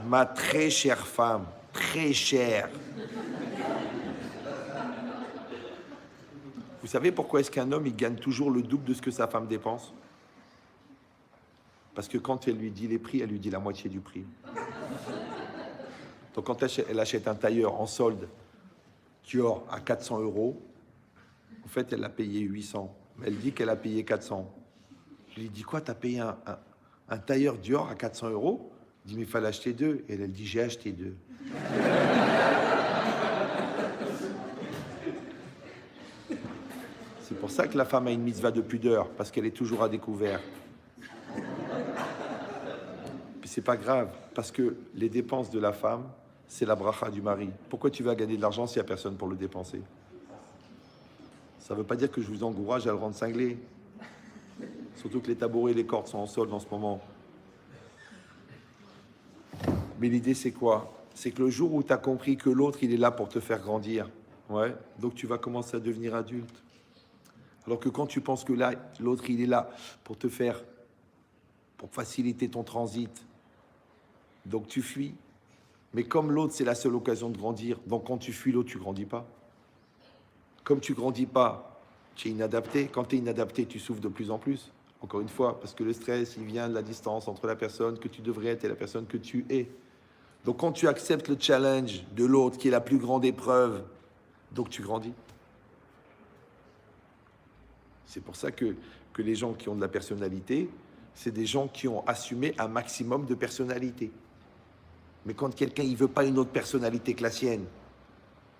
Ma très chère femme, très chère. Vous savez pourquoi est-ce qu'un homme, il gagne toujours le double de ce que sa femme dépense? Parce que quand elle lui dit les prix, elle lui dit la moitié du prix. Donc quand elle achète un tailleur en solde, Dior à 400 €, en fait, elle l'a payé 800. Mais elle dit qu'elle a payé 400. Je lui dis, quoi, t'as payé un tailleur Dior à 400 €? Il dit, mais il fallait acheter deux. Et elle dit, j'ai acheté deux. C'est pour ça que la femme a une mitzvah de pudeur, parce qu'elle est toujours à découvert. Puis c'est pas grave, parce que les dépenses de la femme, c'est la bracha du mari. Pourquoi tu vas gagner de l'argent s'il n'y a personne pour le dépenser? Ça ne veut pas dire que je vous encourage à le rendre cinglé. Surtout que les tabourets et les cordes sont en solde en ce moment. Mais l'idée, c'est quoi? C'est que le jour où tu as compris que l'autre, il est là pour te faire grandir, ouais, donc tu vas commencer à devenir adulte. Alors que quand tu penses que là, l'autre, il est là pour te faire, pour faciliter ton transit, donc tu fuis. Mais comme l'autre, c'est la seule occasion de grandir, donc quand tu fuis l'autre, tu grandis pas. Comme tu grandis pas, tu es inadapté. Quand tu es inadapté, tu souffres de plus en plus. Encore une fois, parce que le stress, il vient de la distance entre la personne que tu devrais être et la personne que tu es. Donc quand tu acceptes le challenge de l'autre, qui est la plus grande épreuve, donc tu grandis. C'est pour ça que les gens qui ont de la personnalité, c'est des gens qui ont assumé un maximum de personnalité. Mais quand quelqu'un il veut pas une autre personnalité que la sienne,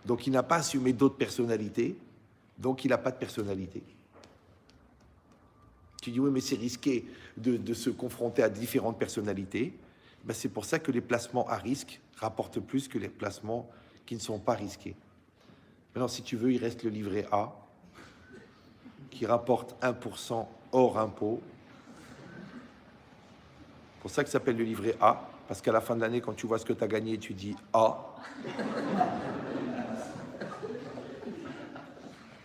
donc il n'a pas assumé d'autres personnalités, donc il n'a pas de personnalité. Tu dis oui, mais c'est risqué de se confronter à différentes personnalités. Ben, c'est pour ça que les placements à risque rapportent plus que les placements qui ne sont pas risqués. Maintenant, si tu veux, il reste le livret A, qui rapporte 1% hors impôt. C'est pour ça que ça s'appelle le livret A, Parce qu'à la fin de l'année, quand tu vois ce que tu as gagné, tu dis « Ah ».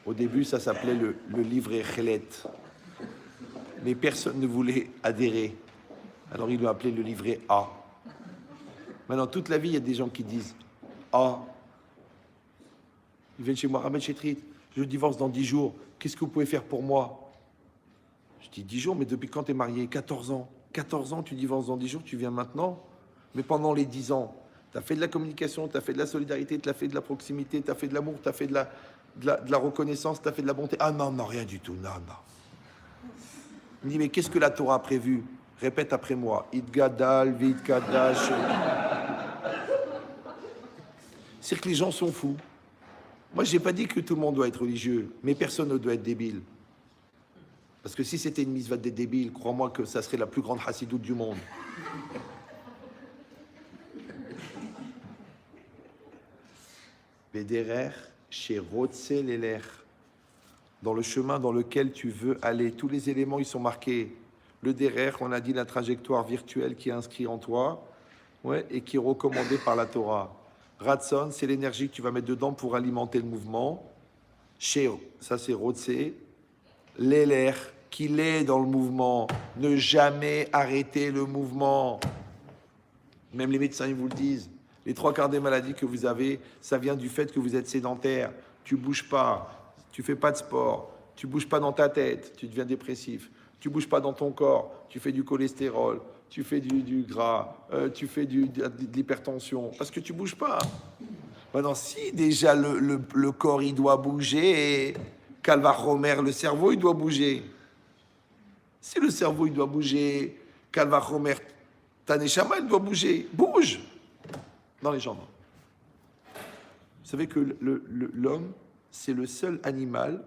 Au début, ça s'appelait le livret Khelet. Mais personne ne voulait adhérer. Alors ils l'ont appelé le livret A. Maintenant, toute la vie, il y a des gens qui disent « Ah ». Ils viennent chez moi, Ahmed Chetrit, je divorce dans 10 jours. Qu'est-ce que vous pouvez faire pour moi? Je dis 10 jours, mais depuis quand tu es marié? 14 ans. 14 ans, tu divorces dans 10 jours, tu viens maintenant. Mais pendant les 10 ans, tu as fait de la communication, tu as fait de la solidarité, tu as fait de la proximité, tu as fait de l'amour, tu as fait de la reconnaissance, tu as fait de la bonté. Ah non, non, rien du tout, non, non. Il me dit, mais qu'est-ce que la Torah a prévu? Répète après moi. Idgadal, Vidkadash. C'est que les gens sont fous. Moi, je n'ai pas dit que tout le monde doit être religieux, mais personne ne doit être débile. Parce que si c'était une mitzvah des débiles, crois-moi que ça serait la plus grande chassidoute du monde. Bederer chez Rotse Leler. Dans le chemin dans lequel tu veux aller, tous les éléments, ils sont marqués. Le derer, on a dit la trajectoire virtuelle qui est inscrite en toi, ouais, et qui est recommandée par la Torah. Ratson, c'est l'énergie que tu vas mettre dedans pour alimenter le mouvement. Sheo, ça c'est Rotse. L'éler, qu'il est dans le mouvement. Ne jamais arrêter le mouvement. Même les médecins, ils vous le disent. Les 3/4 des maladies que vous avez, ça vient du fait que vous êtes sédentaire. Tu bouges pas, tu fais pas de sport, tu bouges pas dans ta tête, tu deviens dépressif. Tu bouges pas dans ton corps, tu fais du cholestérol, tu fais du gras, tu fais de l'hypertension, parce que tu bouges pas. Maintenant, si déjà le corps, il doit bouger, et Calvachomer, le cerveau, il doit bouger. Si le cerveau, il doit bouger, Calvachomer, ta neshama, il doit bouger. Bouge dans les jambes. Vous savez que l'homme, c'est le seul animal,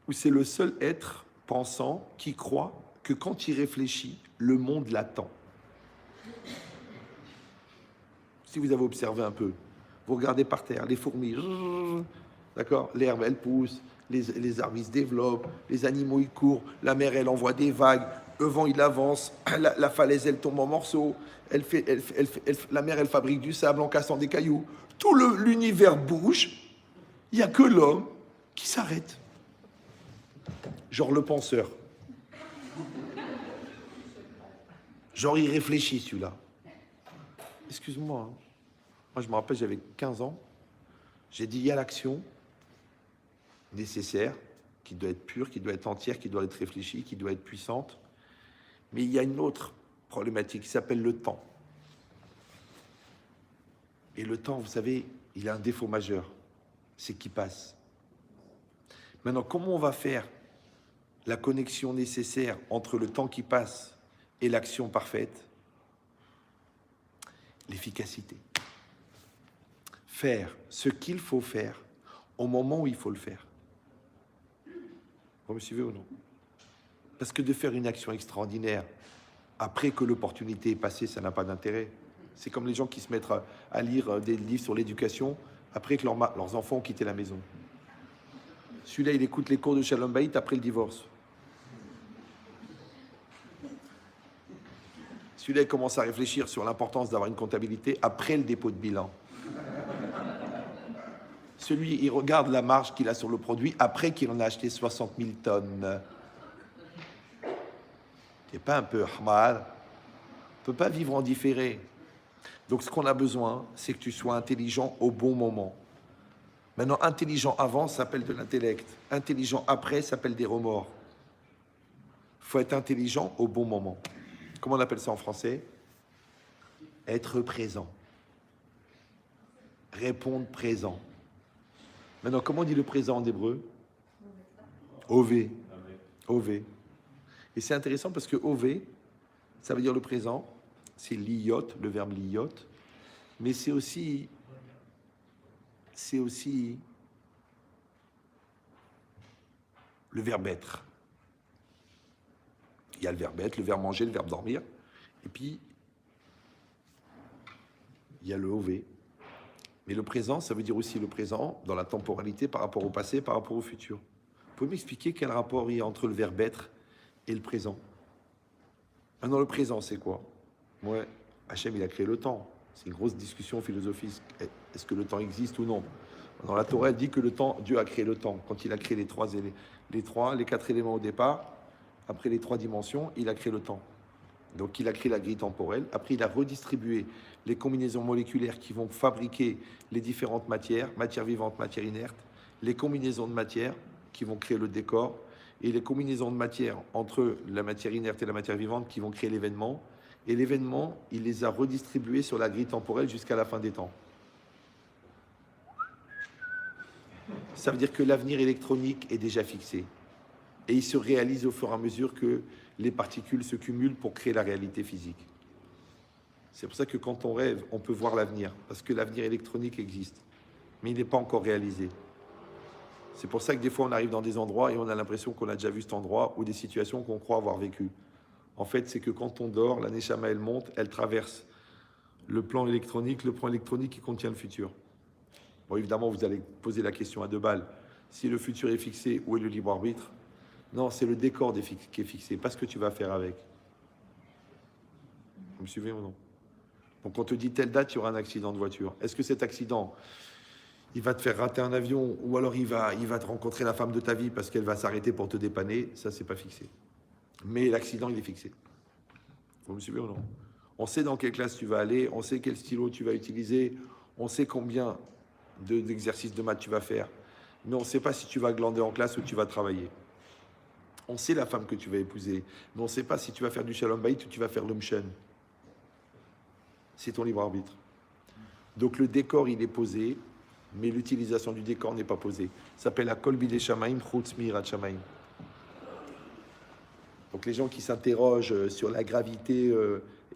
ou c'est le seul être pensant qui croit que quand il réfléchit, le monde l'attend. Si vous avez observé un peu, vous regardez par terre, les fourmis, d'accord, l'herbe, elle pousse, les arbres, ils se développent, les animaux, ils courent, la mer, elle envoie des vagues, le vent, il avance, la falaise, elle tombe en morceaux, la mer, elle fabrique du sable en cassant des cailloux. Tout l'univers bouge, il n'y a que l'homme qui s'arrête. Genre le penseur. Genre il réfléchit celui-là. Excuse-moi, hein. Moi je me rappelle, j'avais 15 ans, j'ai dit il y a l'action nécessaire, qui doit être pure, qui doit être entière, qui doit être réfléchie, qui doit être puissante. Mais il y a une autre problématique qui s'appelle le temps. Et le temps, vous savez, il a un défaut majeur, c'est qu'il passe. Maintenant, comment on va faire la connexion nécessaire entre le temps qui passe et l'action parfaite? L'efficacité. Faire ce qu'il faut faire au moment où il faut le faire. Vous me suivez ou non? Parce que de faire une action extraordinaire après que l'opportunité est passée, ça n'a pas d'intérêt. C'est comme les gens qui se mettent à lire des livres sur l'éducation après que leurs enfants ont quitté la maison. Celui-là, il écoute les cours de Shalom Bayit après le divorce. Celui-là, il commence à réfléchir sur l'importance d'avoir une comptabilité après le dépôt de bilan. Celui, il regarde la marge qu'il a sur le produit après qu'il en a acheté 60 000 tonnes. C'est pas un peu hamad? On peut pas vivre en différé. Donc, ce qu'on a besoin, c'est que tu sois intelligent au bon moment. Maintenant, intelligent avant s'appelle de l'intellect. Intelligent après s'appelle des remords. Il faut être intelligent au bon moment. Comment on appelle ça en français? Être présent. Répondre présent. Maintenant, comment on dit le présent en hébreu? Ové. Ové. Et c'est intéressant parce que Ové, ça veut dire le présent. C'est liyot, le verbe liyot. Mais c'est aussi le verbe être. Il y a le verbe être, le verbe manger, le verbe dormir. Et puis, il y a le OV. Mais le présent, ça veut dire aussi le présent dans la temporalité par rapport au passé, par rapport au futur. Vous pouvez m'expliquer quel rapport il y a entre le verbe être et le présent? Maintenant, le présent, c'est quoi? Ouais, Hachem, il a créé le temps. C'est une grosse discussion philosophique. Est-ce que le temps existe ou non? Dans la Torah, elle dit que le temps, Dieu a créé le temps. Quand il a créé les quatre éléments au départ, après les trois dimensions, il a créé le temps. Donc il a créé la grille temporelle. Après, il a redistribué les combinaisons moléculaires qui vont fabriquer les différentes matières, matière vivante, matière inerte, les combinaisons de matière qui vont créer le décor, et les combinaisons de matière entre la matière inerte et la matière vivante qui vont créer l'événement. Et l'événement, il les a redistribués sur la grille temporelle jusqu'à la fin des temps. Ça veut dire que l'avenir électronique est déjà fixé. Et il se réalise au fur et à mesure que les particules se cumulent pour créer la réalité physique. C'est pour ça que quand on rêve, on peut voir l'avenir, parce que l'avenir électronique existe, mais il n'est pas encore réalisé. C'est pour ça que des fois on arrive dans des endroits et on a l'impression qu'on a déjà vu cet endroit ou des situations qu'on croit avoir vécues. En fait, c'est que quand on dort, la Neshama, elle monte, elle traverse le plan électronique qui contient le futur. Bon, évidemment, vous allez poser la question à deux balles. Si le futur est fixé, où est le libre arbitre? Non, c'est le décor qui est fixé, pas ce que tu vas faire avec. Vous me suivez ou non? Donc, on te dit telle date, il y aura un accident de voiture. Est-ce que cet accident, il va te faire rater un avion, ou alors il va te rencontrer la femme de ta vie parce qu'elle va s'arrêter pour te dépanner? Ça, c'est pas fixé. Mais l'accident, il est fixé. Vous me suivez ou non? On sait dans quelle classe tu vas aller, on sait quel stylo tu vas utiliser, on sait combien d'exercices de maths tu vas faire, mais on ne sait pas si tu vas glander en classe ou tu vas travailler. On sait la femme que tu vas épouser, mais on ne sait pas si tu vas faire du shalom bayit ou tu vas faire l'umshen. C'est ton libre arbitre. Donc le décor, il est posé, mais l'utilisation du décor n'est pas posée. Ça s'appelle la kol bidei shamaim chutz mirat shamaim. Donc les gens qui s'interrogent sur la gravité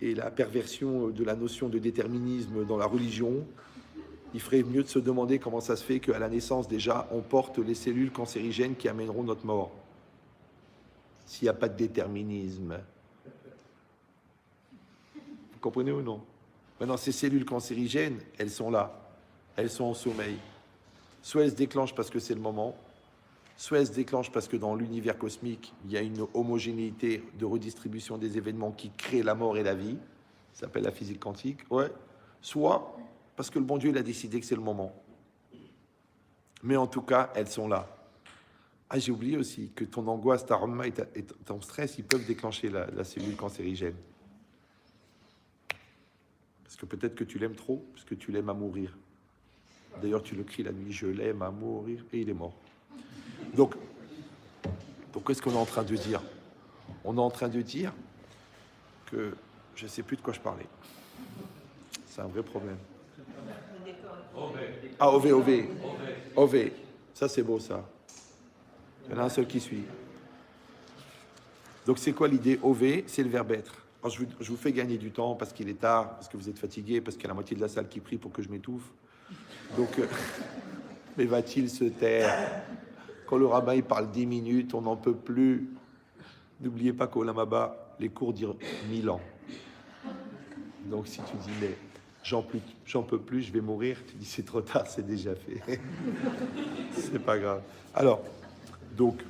et la perversion de la notion de déterminisme dans la religion, il ferait mieux de se demander comment ça se fait qu'à la naissance déjà, on porte les cellules cancérigènes qui amèneront notre mort. S'il n'y a pas de déterminisme. Vous comprenez ou non? Maintenant, ces cellules cancérigènes, elles sont là. Elles sont en sommeil. Soit elles se déclenchent parce que c'est le moment, soit elles se déclenchent parce que dans l'univers cosmique, il y a une homogénéité de redistribution des événements qui crée la mort et la vie. Ça s'appelle la physique quantique. Ouais. Soit parce que le bon Dieu, il a décidé que c'est le moment. Mais en tout cas, elles sont là. Ah, j'ai oublié aussi que ton angoisse, ta remma et ton stress, ils peuvent déclencher la cellule cancérigène. Parce que peut-être que tu l'aimes trop, parce que tu l'aimes à mourir. D'ailleurs, tu le cries la nuit, je l'aime à mourir, et il est mort. Donc qu'est-ce qu'on est en train de dire? On est en train de dire que je ne sais plus de quoi je parlais. C'est un vrai problème. Ah, OV. Ça, c'est beau, ça. Il y en a un seul qui suit. Donc, c'est quoi l'idée? OV, c'est le verbe être. Alors, je vous fais gagner du temps parce qu'il est tard, parce que vous êtes fatigué, parce qu'il y a la moitié de la salle qui prie pour que je m'étouffe. Donc, mais va-t-il se taire? Quand le rabbin il parle 10 minutes, on n'en peut plus. N'oubliez pas qu'au Lamaba, les cours durent 1000 ans. Donc, si tu dis, mais j'en peux plus, je vais mourir, tu dis, c'est trop tard, c'est déjà fait. C'est pas grave. Alors, donc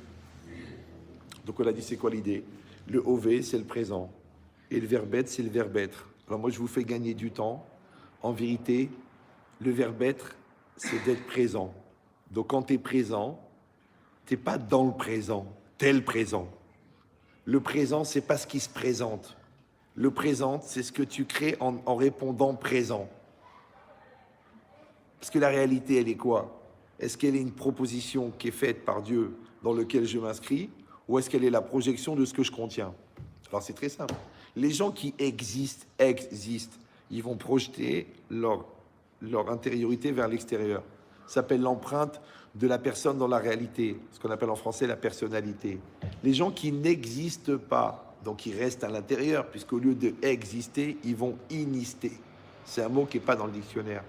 on a dit, c'est quoi l'idée? Le OV, c'est le présent. Et le verbe être, c'est le verbe être. Alors moi, je vous fais gagner du temps. En vérité, le verbe être, c'est d'être présent. Donc quand tu es présent, tu n'es pas dans le présent, tu es le présent. Le présent, c'est pas ce qui se présente. Le présent, c'est ce que tu crées en répondant présent. Parce que la réalité, elle est quoi? Est-ce qu'elle est une proposition qui est faite par Dieu dans laquelle je m'inscris, ou est-ce qu'elle est la projection de ce que je contiens? Alors c'est très simple. Les gens qui existent, ils vont projeter leur intériorité vers l'extérieur. Ça s'appelle l'empreinte de la personne dans la réalité, ce qu'on appelle en français la personnalité. Les gens qui n'existent pas, donc ils restent à l'intérieur, puisqu'au lieu de exister, ils vont inister. C'est un mot qui n'est pas dans le dictionnaire.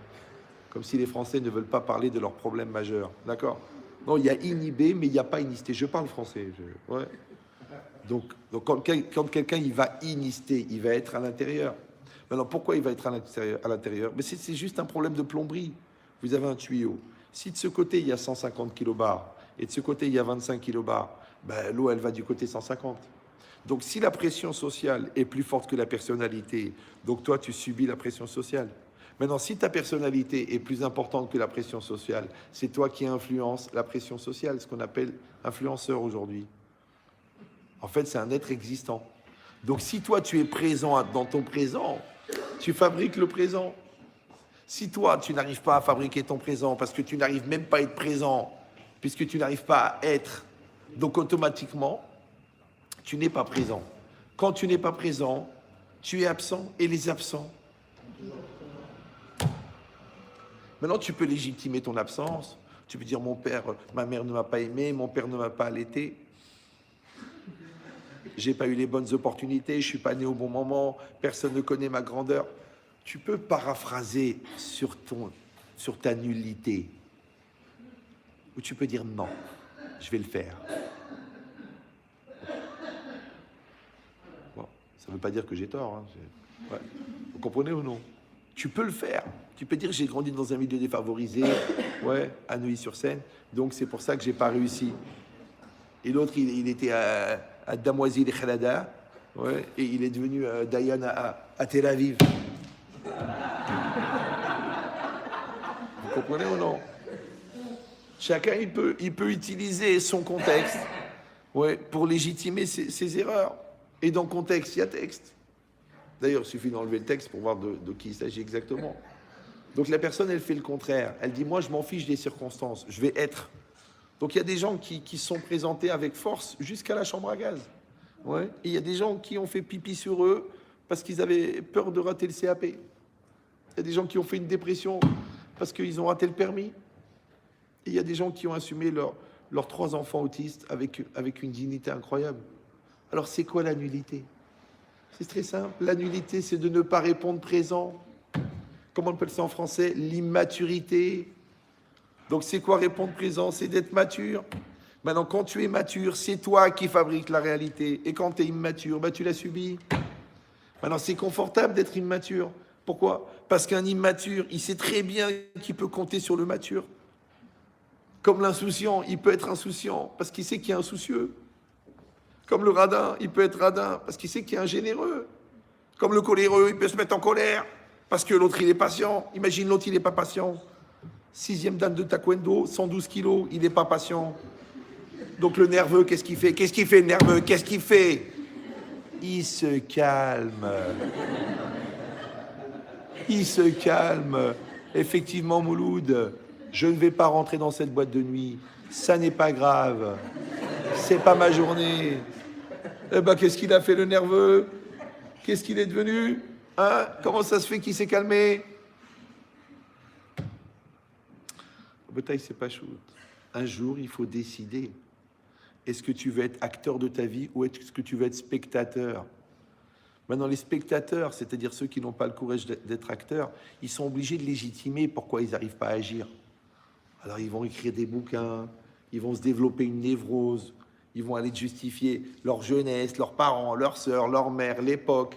Comme si les Français ne veulent pas parler de leurs problèmes majeurs. D'accord? Non, il y a inhibé, mais il n'y a pas inisté. Je parle français. Ouais. Donc quand quelqu'un il va inister, il va être à l'intérieur. Maintenant, pourquoi il va être à l'intérieur? Mais c'est juste un problème de plomberie. Vous avez un tuyau. Si de ce côté, il y a 150 kilobars et de ce côté, il y a 25 kilobars, ben, l'eau, elle va du côté 150. Donc si la pression sociale est plus forte que la personnalité, donc toi tu subis la pression sociale. Maintenant, si ta personnalité est plus importante que la pression sociale, c'est toi qui influences la pression sociale, ce qu'on appelle influenceur aujourd'hui. En fait, c'est un être existant. Donc si toi tu es présent dans ton présent, tu fabriques le présent. Si toi tu n'arrives pas à fabriquer ton présent parce que tu n'arrives même pas à être présent, puisque tu n'arrives pas à être, donc automatiquement, tu n'es pas présent. Quand tu n'es pas présent, tu es absent et les absents. Maintenant, tu peux légitimer ton absence. Tu peux dire, ma mère ne m'a pas aimé, mon père ne m'a pas allaité. J'ai pas eu les bonnes opportunités, je suis pas né au bon moment, personne ne connaît ma grandeur. Tu peux paraphraser sur ta nullité. Ou tu peux dire non, je vais le faire. Bon, ça ne veut pas dire que j'ai tort. Hein. Ouais. Vous comprenez ou non? Tu peux le faire. Tu peux dire j'ai grandi dans un milieu défavorisé, ouais, à Neuilly-sur-Seine, donc c'est pour ça que j'ai pas réussi. Et l'autre, il était à Damoisil et Khalada, ouais, et il est devenu Dayan à Tel Aviv. Vous comprenez ou non? Chacun, il peut utiliser son contexte, ouais, pour légitimer ses erreurs. Et dans le contexte, il y a texte. D'ailleurs, il suffit d'enlever le texte pour voir de qui il s'agit exactement. Donc la personne, elle fait le contraire. Elle dit, moi, je m'en fiche des circonstances, je vais être. Donc il y a des gens qui sont présentés avec force jusqu'à la chambre à gaz. Ouais. Et il y a des gens qui ont fait pipi sur eux parce qu'ils avaient peur de rater le CAP. Il y a des gens qui ont fait une dépression parce qu'ils ont raté le permis. Et il y a des gens qui ont assumé leurs 3 enfants autistes avec une dignité incroyable. Alors c'est quoi la nullité? C'est très simple. La nullité, c'est de ne pas répondre présent. Comment on appelle ça en français? L'immaturité. Donc c'est quoi répondre présent? C'est d'être mature. Maintenant, quand tu es mature, c'est toi qui fabriques la réalité. Et quand tu es immature, tu l'as subi. Maintenant, c'est confortable d'être immature. Pourquoi? Parce qu'un immature, il sait très bien qu'il peut compter sur le mature. Comme l'insouciant, il peut être insouciant parce qu'il sait qu'il y a un soucieux. Comme le radin, il peut être radin parce qu'il sait qu'il y a un généreux. Comme le coléreux, il peut se mettre en colère parce que l'autre, il est patient. Imagine l'autre, il n'est pas patient. 6e dan de taekwondo, 112 kilos, il n'est pas patient. Donc le nerveux, qu'est-ce qu'il fait? Qu'est-ce qu'il fait, le nerveux? Qu'est-ce qu'il fait? Il se calme. Il se calme. Effectivement, Mouloud, je ne vais pas rentrer dans cette boîte de nuit. Ça n'est pas grave. C'est pas ma journée. Eh ben, qu'est-ce qu'il a fait, le nerveux? Qu'est-ce qu'il est devenu? Hein? Comment ça se fait qu'il s'est calmé? Bataille, c'est pas shoot. Un jour, il faut décider. Est-ce que tu veux être acteur de ta vie ou est-ce que tu veux être spectateur? Maintenant, les spectateurs, c'est-à-dire ceux qui n'ont pas le courage d'être acteurs, ils sont obligés de légitimer pourquoi ils n'arrivent pas à agir. Alors, ils vont écrire des bouquins, ils vont se développer une névrose, ils vont aller justifier leur jeunesse, leurs parents, leurs sœurs, leur mère, l'époque.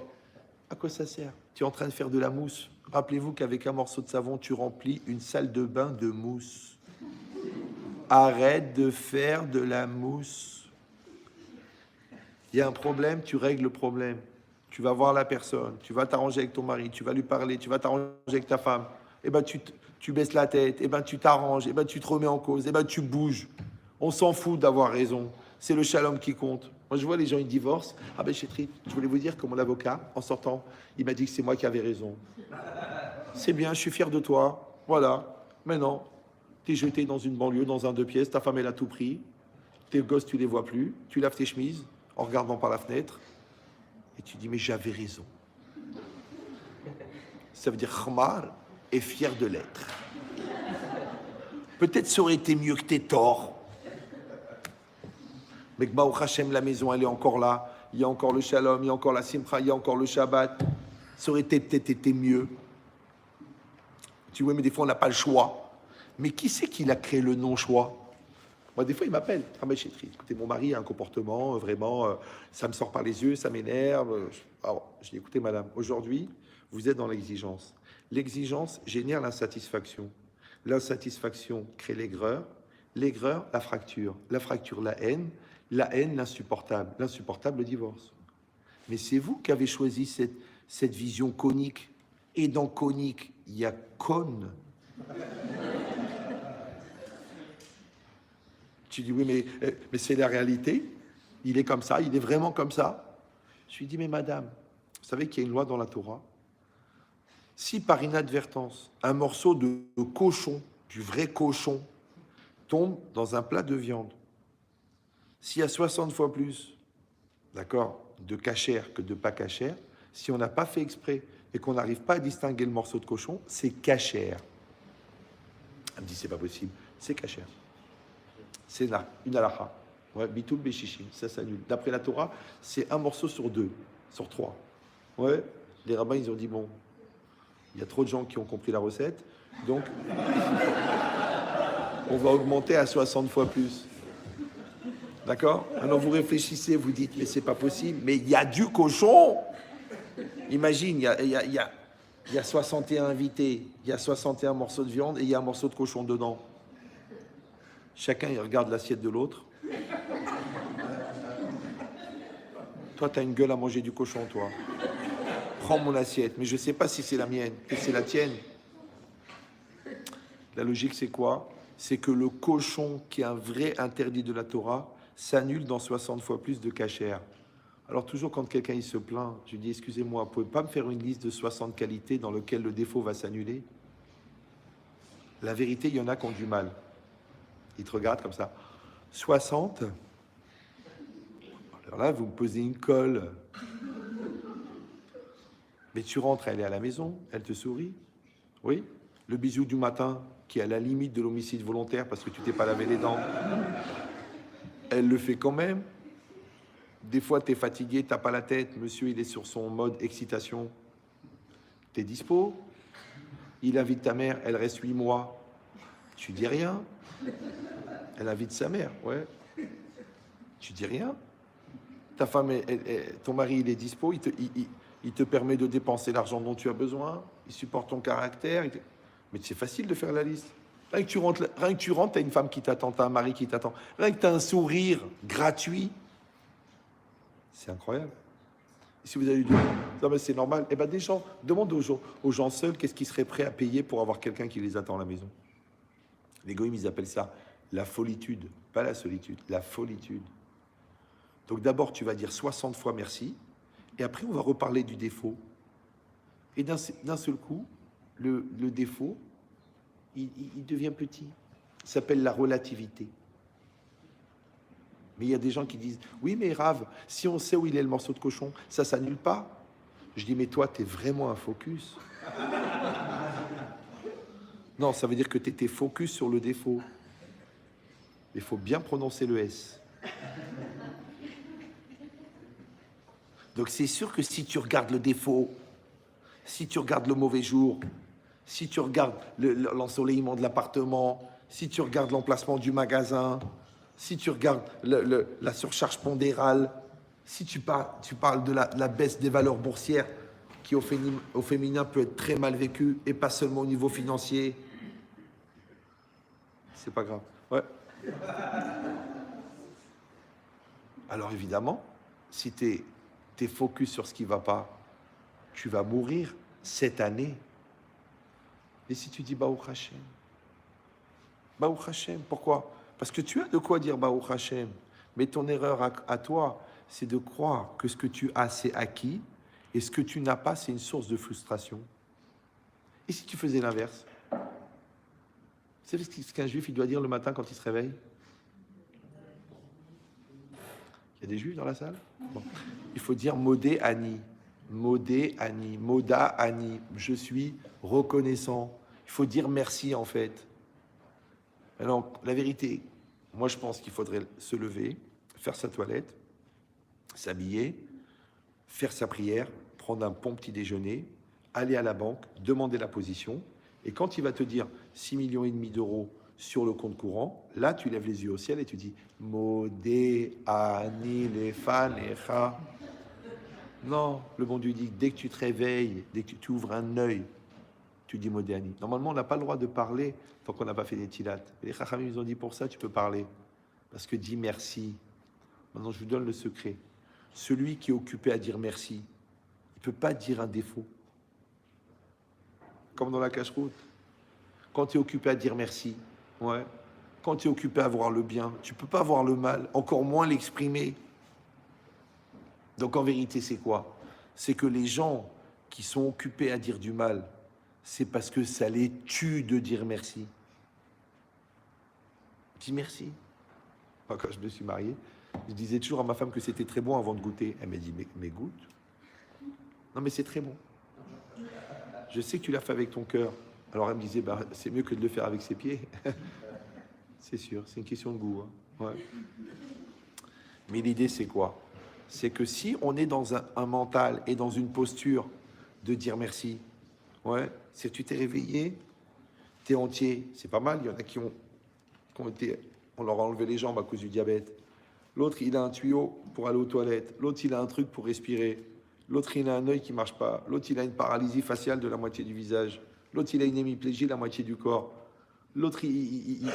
À quoi ça sert? Tu es en train de faire de la mousse. Rappelez-vous qu'avec un morceau de savon, tu remplis une salle de bain de mousse. Arrête de faire de la mousse. Il y a un problème, tu règles le problème. Tu vas voir la personne, tu vas t'arranger avec ton mari, tu vas lui parler, tu vas t'arranger avec ta femme. Eh ben, tu baisses la tête, eh ben, tu t'arranges, eh ben, tu te remets en cause, eh ben, tu bouges. On s'en fout d'avoir raison. C'est le shalom qui compte. Moi, je vois les gens, ils divorcent. Ah ben, chérie, je voulais vous dire que mon avocat, en sortant, il m'a dit que c'est moi qui avais raison. C'est bien, je suis fier de toi. Voilà. Maintenant, t'es jeté dans une banlieue, dans un 2 pièces, ta femme, elle a tout pris. Tes gosses, tu les vois plus. Tu laves tes chemises en regardant par la fenêtre. Et tu dis, mais j'avais raison. Ça veut dire Khmar est fier de l'être. Peut-être ça aurait été mieux que tes torts. Mais que Baruch Hashem, la maison, elle est encore là. Il y a encore le shalom, il y a encore la simcha, il y a encore le Shabbat. Ça aurait peut-être été mieux. Tu vois, mais des fois, on n'a pas le choix. Mais qui c'est qui a créé le non-choix? Moi, des fois, il m'appelle. Écoutez, mon mari a un comportement, vraiment, ça me sort par les yeux, ça m'énerve. Alors, je dis, écoutez, madame, aujourd'hui, vous êtes dans l'exigence. L'exigence génère l'insatisfaction. L'insatisfaction crée l'aigreur. L'aigreur, la fracture. La fracture, la haine. La haine, l'insupportable. L'insupportable, le divorce. Mais c'est vous qui avez choisi cette vision conique. Et dans conique, il y a cône. Tu dis, oui, mais c'est la réalité. Il est comme ça, il est vraiment comme ça. Je lui dis, mais madame, vous savez qu'il y a une loi dans la Torah. Si par inadvertance, un morceau de cochon, du vrai cochon, tombe dans un plat de viande, s'il y a 60 fois plus, d'accord, de cachère que de pas cachère, si on n'a pas fait exprès et qu'on n'arrive pas à distinguer le morceau de cochon, c'est cachère. Elle me dit, c'est pas possible, c'est cachère. C'est une halakha. Ouais, bitul beshishim, ça s'annule. D'après la Torah, c'est un morceau sur 2, sur 3. Ouais, les rabbins, ils ont dit, bon, il y a trop de gens qui ont compris la recette, donc on va augmenter à 60 fois plus. D'accord? Alors vous réfléchissez, vous dites, mais c'est pas possible, mais il y a du cochon. Imagine, il y a 61 invités, il y a 61 morceaux de viande et il y a un morceau de cochon dedans. Chacun, il regarde l'assiette de l'autre. Toi, tu as une gueule à manger du cochon, toi. Prends mon assiette, mais je ne sais pas si c'est la mienne, que c'est la tienne. La logique, c'est quoi? C'est que le cochon, qui est un vrai interdit de la Torah, s'annule dans 60 fois plus de cachère. Alors toujours quand quelqu'un il se plaint, je dis, excusez-moi, vous pouvez pas me faire une liste de 60 qualités dans lesquelles le défaut va s'annuler? La vérité, il y en a qui ont du mal. Ils te regardent comme ça. 60. Alors là, vous me posez une colle. Mais tu rentres, elle est à la maison, elle te sourit. Oui. Le bisou du matin, qui est à la limite de l'homicide volontaire parce que tu t'es pas lavé les dents, elle le fait quand même. Des fois, tu es fatigué, tu n'as pas la tête. Monsieur, il est sur son mode excitation. Tu es dispo. Il invite ta mère, elle reste 8 mois. Tu dis rien. Elle invite sa mère, ouais. Tu dis rien. Ta femme, ton mari, il est dispo. Il te permet de dépenser l'argent dont tu as besoin. Il supporte ton caractère. Mais c'est facile de faire la liste. Rien que tu rentres, tu as une femme qui t'attend, tu as un mari qui t'attend. Rien que tu as un sourire gratuit. C'est incroyable. Et si vous avez dit, non mais c'est normal, eh ben des gens, demande aux gens seuls qu'est-ce qu'ils seraient prêts à payer pour avoir quelqu'un qui les attend à la maison. Les goïms, ils appellent ça la folitude, pas la solitude, la folitude. Donc d'abord, tu vas dire 60 fois merci, et après, on va reparler du défaut. Et d'un seul coup, le défaut, il devient petit. Ça s'appelle la relativité. Mais il y a des gens qui disent, oui, mais Rav, si on sait où il est le morceau de cochon, ça s'annule pas. Je dis, mais toi, tu es vraiment un focus. Non, ça veut dire que tu étais focus sur le défaut. Il faut bien prononcer le S. Donc c'est sûr que si tu regardes le défaut, si tu regardes le mauvais jour, si tu regardes l'ensoleillement de l'appartement, si tu regardes l'emplacement du magasin, si tu regardes la surcharge pondérale, si tu parles de la baisse des valeurs boursières qui au féminin peut être très mal vécue et pas seulement au niveau financier, c'est pas grave. Ouais. Alors évidemment, si tu es focus sur ce qui va pas, tu vas mourir cette année. Et si tu dis Baruch Hashem, pourquoi? Parce que tu as de quoi dire Baruch Hashem. Mais ton erreur à toi, c'est de croire que ce que tu as, c'est acquis, et ce que tu n'as pas, c'est une source de frustration. Et si tu faisais l'inverse? Vous savez ce qu'un juif il doit dire le matin quand il se réveille? Il y a des juifs dans la salle? Bon. Il faut dire Modé Ani. Modé Ani. Moda Ani. Je suis reconnaissant. Il faut dire merci en fait. Alors, la vérité, moi je pense qu'il faudrait se lever, faire sa toilette, s'habiller, faire sa prière, prendre un bon petit déjeuner, aller à la banque, demander la position, et quand il va te dire 6,5 millions d'euros sur le compte courant, là tu lèves les yeux au ciel et tu dis Modé Ani Lefanecha. Non, le bon Dieu dit dès que tu te réveilles, dès que tu ouvres un œil, tu dis Modé Ani. Normalement, on n'a pas le droit de parler tant qu'on n'a pas fait des tilates. Les Chachamim, ils ont dit pour ça, tu peux parler. Parce que dis merci. Maintenant, je vous donne le secret. Celui qui est occupé à dire merci, il ne peut pas dire un défaut. Comme dans la cache-route. Quand tu es occupé à dire merci, ouais. Quand tu es occupé à voir le bien, tu ne peux pas voir le mal, encore moins l'exprimer. Donc en vérité, c'est quoi? C'est que les gens qui sont occupés à dire du mal, c'est parce que ça les tue de dire merci. Dis merci. Quand je me suis marié, je disais toujours à ma femme que c'était très bon avant de goûter. Elle m'a dit, mais goûte. Non, mais c'est très bon. Je sais que tu l'as fait avec ton cœur. Alors elle me disait, bah, c'est mieux que de le faire avec ses pieds. C'est sûr, c'est une question de goût. Hein. Ouais. Mais l'idée, c'est quoi? C'est que si on est dans un mental et dans une posture de dire merci, ouais, c'est que tu t'es réveillé, t'es entier, c'est pas mal. Il y en a qui ont été, on leur a enlevé les jambes à cause du diabète. L'autre, il a un tuyau pour aller aux toilettes. L'autre, il a un truc pour respirer. L'autre, il a un œil qui marche pas. L'autre, il a une paralysie faciale de la moitié du visage. L'autre, il a une hémiplégie de la moitié du corps. L'autre, il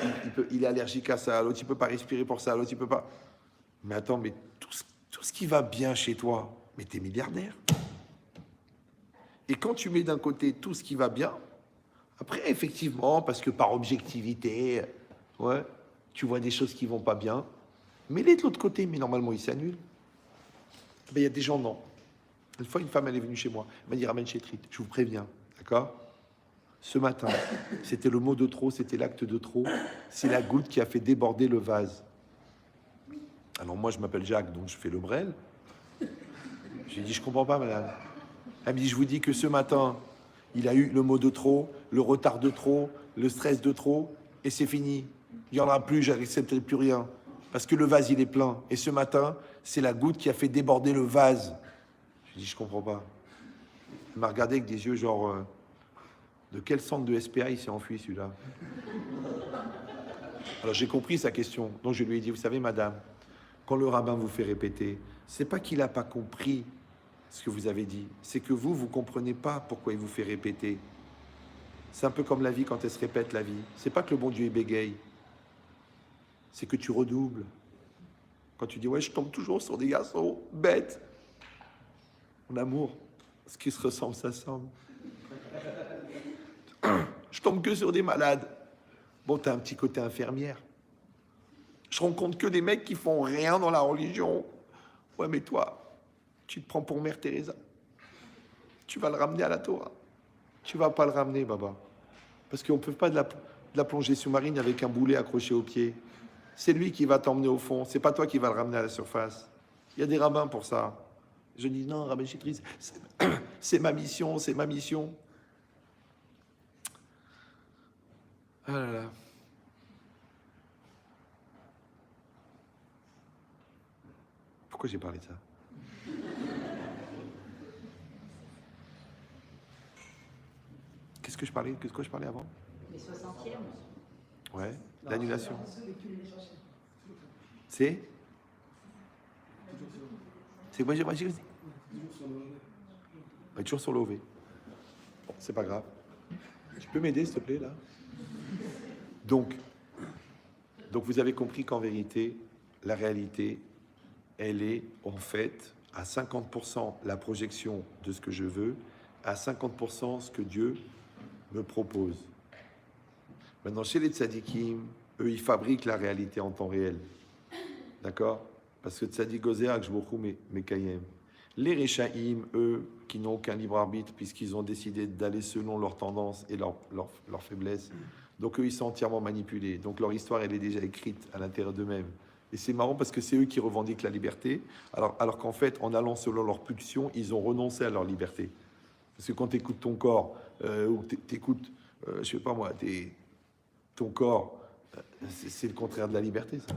est allergique à ça. L'autre, il peut pas respirer pour ça. L'autre, il peut pas. Mais attends, mais tout ce qui va bien chez toi, mais t'es milliardaire. Et quand tu mets d'un côté tout ce qui va bien, après, effectivement, parce que par objectivité, ouais, tu vois des choses qui vont pas bien, mais les de l'autre côté, mais normalement, ils s'annulent. Ben, il y a des gens, non. Une fois, une femme, elle est venue chez moi. Elle m'a dit, ramène chez Trit. Je vous préviens, d'accord? Ce matin, c'était le mot de trop, c'était l'acte de trop. C'est la goutte qui a fait déborder le vase. Alors moi, je m'appelle Jacques, donc je fais le brel. J'ai dit, je comprends pas, madame. Elle me dit, je vous dis que ce matin, il a eu le mot de trop, le retard de trop, le stress de trop, et c'est fini. Il n'y en aura plus, j'accepterai plus rien. Parce que le vase, il est plein. Et ce matin, c'est la goutte qui a fait déborder le vase. Je dis, je comprends pas. Elle m'a regardé avec des yeux genre, de quel centre de SPA il s'est enfui, celui-là? Alors j'ai compris sa question. Donc je lui ai dit, vous savez, madame, quand le rabbin vous fait répéter, c'est pas qu'il n'a pas compris ce que vous avez dit, c'est que vous comprenez pas pourquoi il vous fait répéter. C'est un peu comme la vie quand elle se répète, la vie. C'est pas que le bon Dieu est bégaye, c'est que tu redoubles. Quand tu dis, ouais, je tombe toujours sur des garçons bêtes. En amour, ce qui se ressemble, ça semble. Je tombe que sur des malades. Bon, t'as un petit côté infirmière. Je rencontre que des mecs qui font rien dans la religion. Ouais, mais toi, tu te prends pour Mère Teresa. Tu vas le ramener à la Torah. Tu vas pas le ramener, Baba. Parce qu'on ne peut pas de la plongée sous-marine avec un boulet accroché au pied. C'est lui qui va t'emmener au fond. C'est pas toi qui vas le ramener à la surface. Il y a des rabbins pour ça. Je dis non, rabbin Chitris, c'est ma mission, c'est ma mission. Ah là là. Pourquoi j'ai parlé de ça? Qu'est-ce que je parlais? Qu'est-ce que je parlais avant? Les 60e. Ouais, l'annulation. C'est moi j'ai dit. Toujours sur l'OV. Bon, c'est pas grave. Tu peux m'aider, s'il te plaît, là? Donc vous avez compris qu'en vérité, la réalité, elle est en fait à 50% la projection de ce que je veux, à 50% ce que Dieu me propose. Maintenant, chez les tzadikim, eux, ils fabriquent la réalité en temps réel. D'accord? Parce que tzadik Gozéak, je beaucoup mes kayem. Les Rechaïm, eux, qui n'ont aucun libre arbitre, puisqu'ils ont décidé d'aller selon leurs tendances et leurs faiblesses. Donc eux, ils sont entièrement manipulés. Donc leur histoire, elle est déjà écrite à l'intérieur d'eux-mêmes. Et c'est marrant parce que c'est eux qui revendiquent la liberté, alors qu'en fait, en allant selon leurs pulsions, ils ont renoncé à leur liberté. Parce que quand tu écoutes ton corps, ou tu écoutes, je sais pas moi, ton corps, c'est le contraire de la liberté, ça.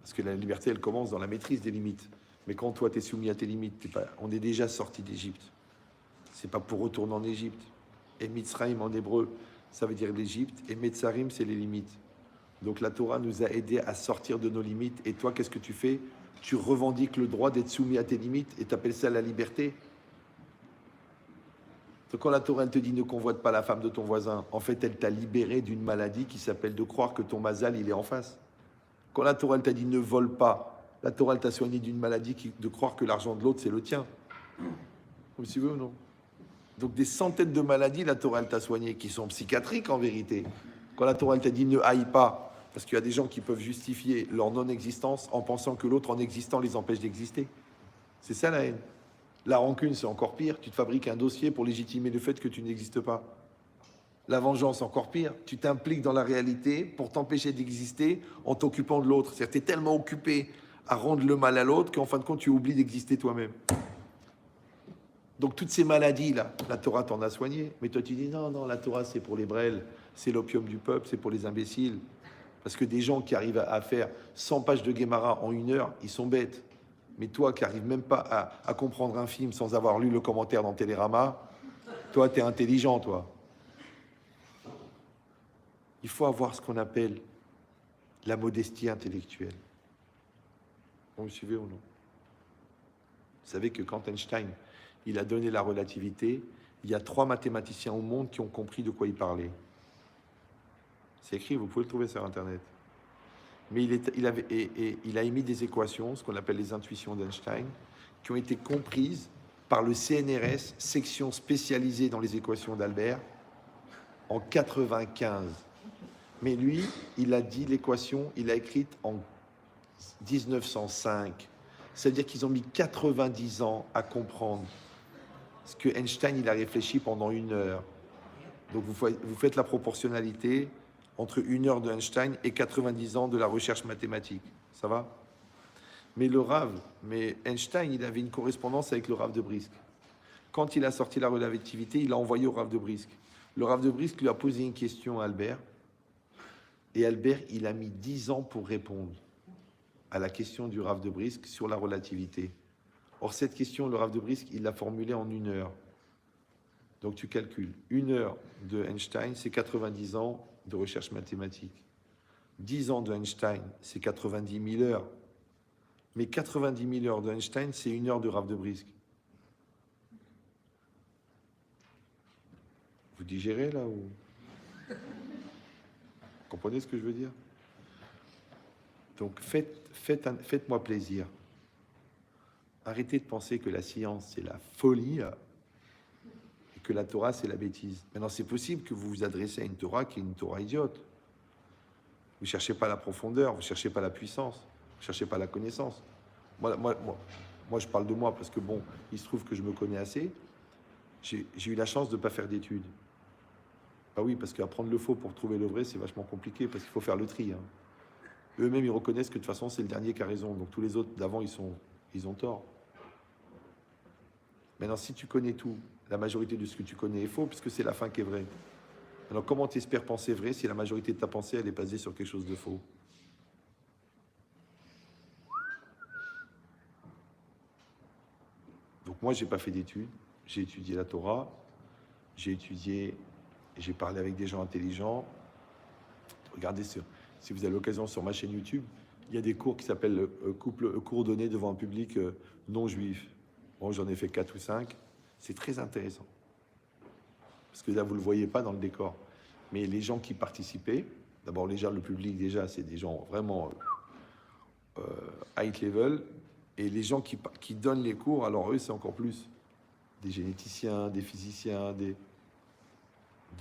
Parce que la liberté, elle commence dans la maîtrise des limites. Mais quand toi, tu es soumis à tes limites, on est déjà sorti d'Égypte. C'est pas pour retourner en Égypte. Et Mitzrayim en hébreu, ça veut dire l'Égypte. Et Metzarim, c'est les limites. Donc la Torah nous a aidés à sortir de nos limites. Et toi, qu'est-ce que tu fais? Tu revendiques le droit d'être soumis à tes limites et tu appelles ça la liberté. Donc quand la Torah elle te dit ne convoite pas la femme de ton voisin, en fait, elle t'a libéré d'une maladie qui s'appelle de croire que ton mazal, il est en face. Quand la Torah elle t'a dit ne vole pas, la Torah elle t'a soigné d'une maladie de croire que l'argent de l'autre c'est le tien. Vous suivez ou non? Donc des centaines de maladies, la Torah elle t'a soigné, qui sont psychiatriques en vérité. Quand la Torah elle t'a dit ne haïs pas, parce qu'il y a des gens qui peuvent justifier leur non-existence en pensant que l'autre en existant les empêche d'exister. C'est ça la haine. La rancune c'est encore pire, tu te fabriques un dossier pour légitimer le fait que tu n'existes pas. La vengeance, encore pire, tu t'impliques dans la réalité pour t'empêcher d'exister en t'occupant de l'autre. C'est-à-dire que tu es tellement occupé à rendre le mal à l'autre qu'en fin de compte, tu oublies d'exister toi-même. Donc toutes ces maladies-là, la Torah t'en a soigné. Mais toi, tu dis non, non, la Torah, c'est pour les brels, c'est l'opium du peuple, c'est pour les imbéciles. Parce que des gens qui arrivent à faire 100 pages de Guémara en 1 heure, ils sont bêtes. Mais toi, qui n'arrives même pas à comprendre un film sans avoir lu le commentaire dans Télérama, toi, tu es intelligent, toi. Il faut avoir ce qu'on appelle la modestie intellectuelle. Vous me suivez ou non? Vous savez que quand Einstein il a donné la relativité, il y a 3 mathématiciens au monde qui ont compris de quoi il parlait. C'est écrit, vous pouvez le trouver sur Internet. Mais il a émis des équations, ce qu'on appelle les intuitions d'Einstein, qui ont été comprises par le CNRS, section spécialisée dans les équations d'Albert, en 95. Mais lui, il a dit l'équation, il l'a écrite en 1905. C'est-à-dire qu'ils ont mis 90 ans à comprendre ce que Einstein, il a réfléchi pendant 1 heure. Donc vous faites la proportionnalité entre 1 heure de Einstein et 90 ans de la recherche mathématique. Ça va? Mais Einstein, il avait une correspondance avec le Rav de Brisk. Quand il a sorti la relativité, il a envoyé au Rav de Brisk. Le Rav de Brisk lui a posé une question à Albert. Et Albert, il a mis 10 ans pour répondre à la question du Rav de Brisk sur la relativité. Or, cette question, le Rav de Brisk, il l'a formulée en 1 heure. Donc, tu calcules. 1 heure de Einstein, c'est 90 ans de recherche mathématique. 10 ans de Einstein, c'est 90 000 heures. Mais 90 000 heures de Einstein, c'est 1 heure de Rav de Brisk. Vous digérez, là, ou... Vous comprenez ce que je veux dire? Donc, faites-moi plaisir. Arrêtez de penser que la science, c'est la folie et que la Torah, c'est la bêtise. Maintenant, c'est possible que vous vous adressez à une Torah qui est une Torah idiote. Vous ne cherchez pas la profondeur, vous ne cherchez pas la puissance, vous ne cherchez pas la connaissance. Moi, je parle de moi parce que, bon, il se trouve que je me connais assez. J'ai eu la chance de ne pas faire d'études. Bah oui, parce qu'apprendre le faux pour trouver le vrai, c'est vachement compliqué, parce qu'il faut faire le tri. Hein. Eux-mêmes, ils reconnaissent que de toute façon, c'est le dernier qui a raison. Donc tous les autres d'avant, ils ont tort. Maintenant, si tu connais tout, la majorité de ce que tu connais est faux, puisque c'est la fin qui est vraie. Alors comment tu espères penser vrai si la majorité de ta pensée, elle est basée sur quelque chose de faux? Donc moi, j'ai pas fait d'études. J'ai étudié la Torah. J'ai parlé avec des gens intelligents. Regardez, si vous avez l'occasion sur ma chaîne YouTube, il y a des cours qui s'appellent cours donnés devant un public non juif. Bon, j'en ai fait 4 ou 5. C'est très intéressant. Parce que là, vous ne le voyez pas dans le décor. Mais les gens qui participaient, d'abord, le public, déjà, c'est des gens vraiment high level. Et les gens qui donnent les cours, alors eux, c'est encore plus. Des généticiens, des physiciens,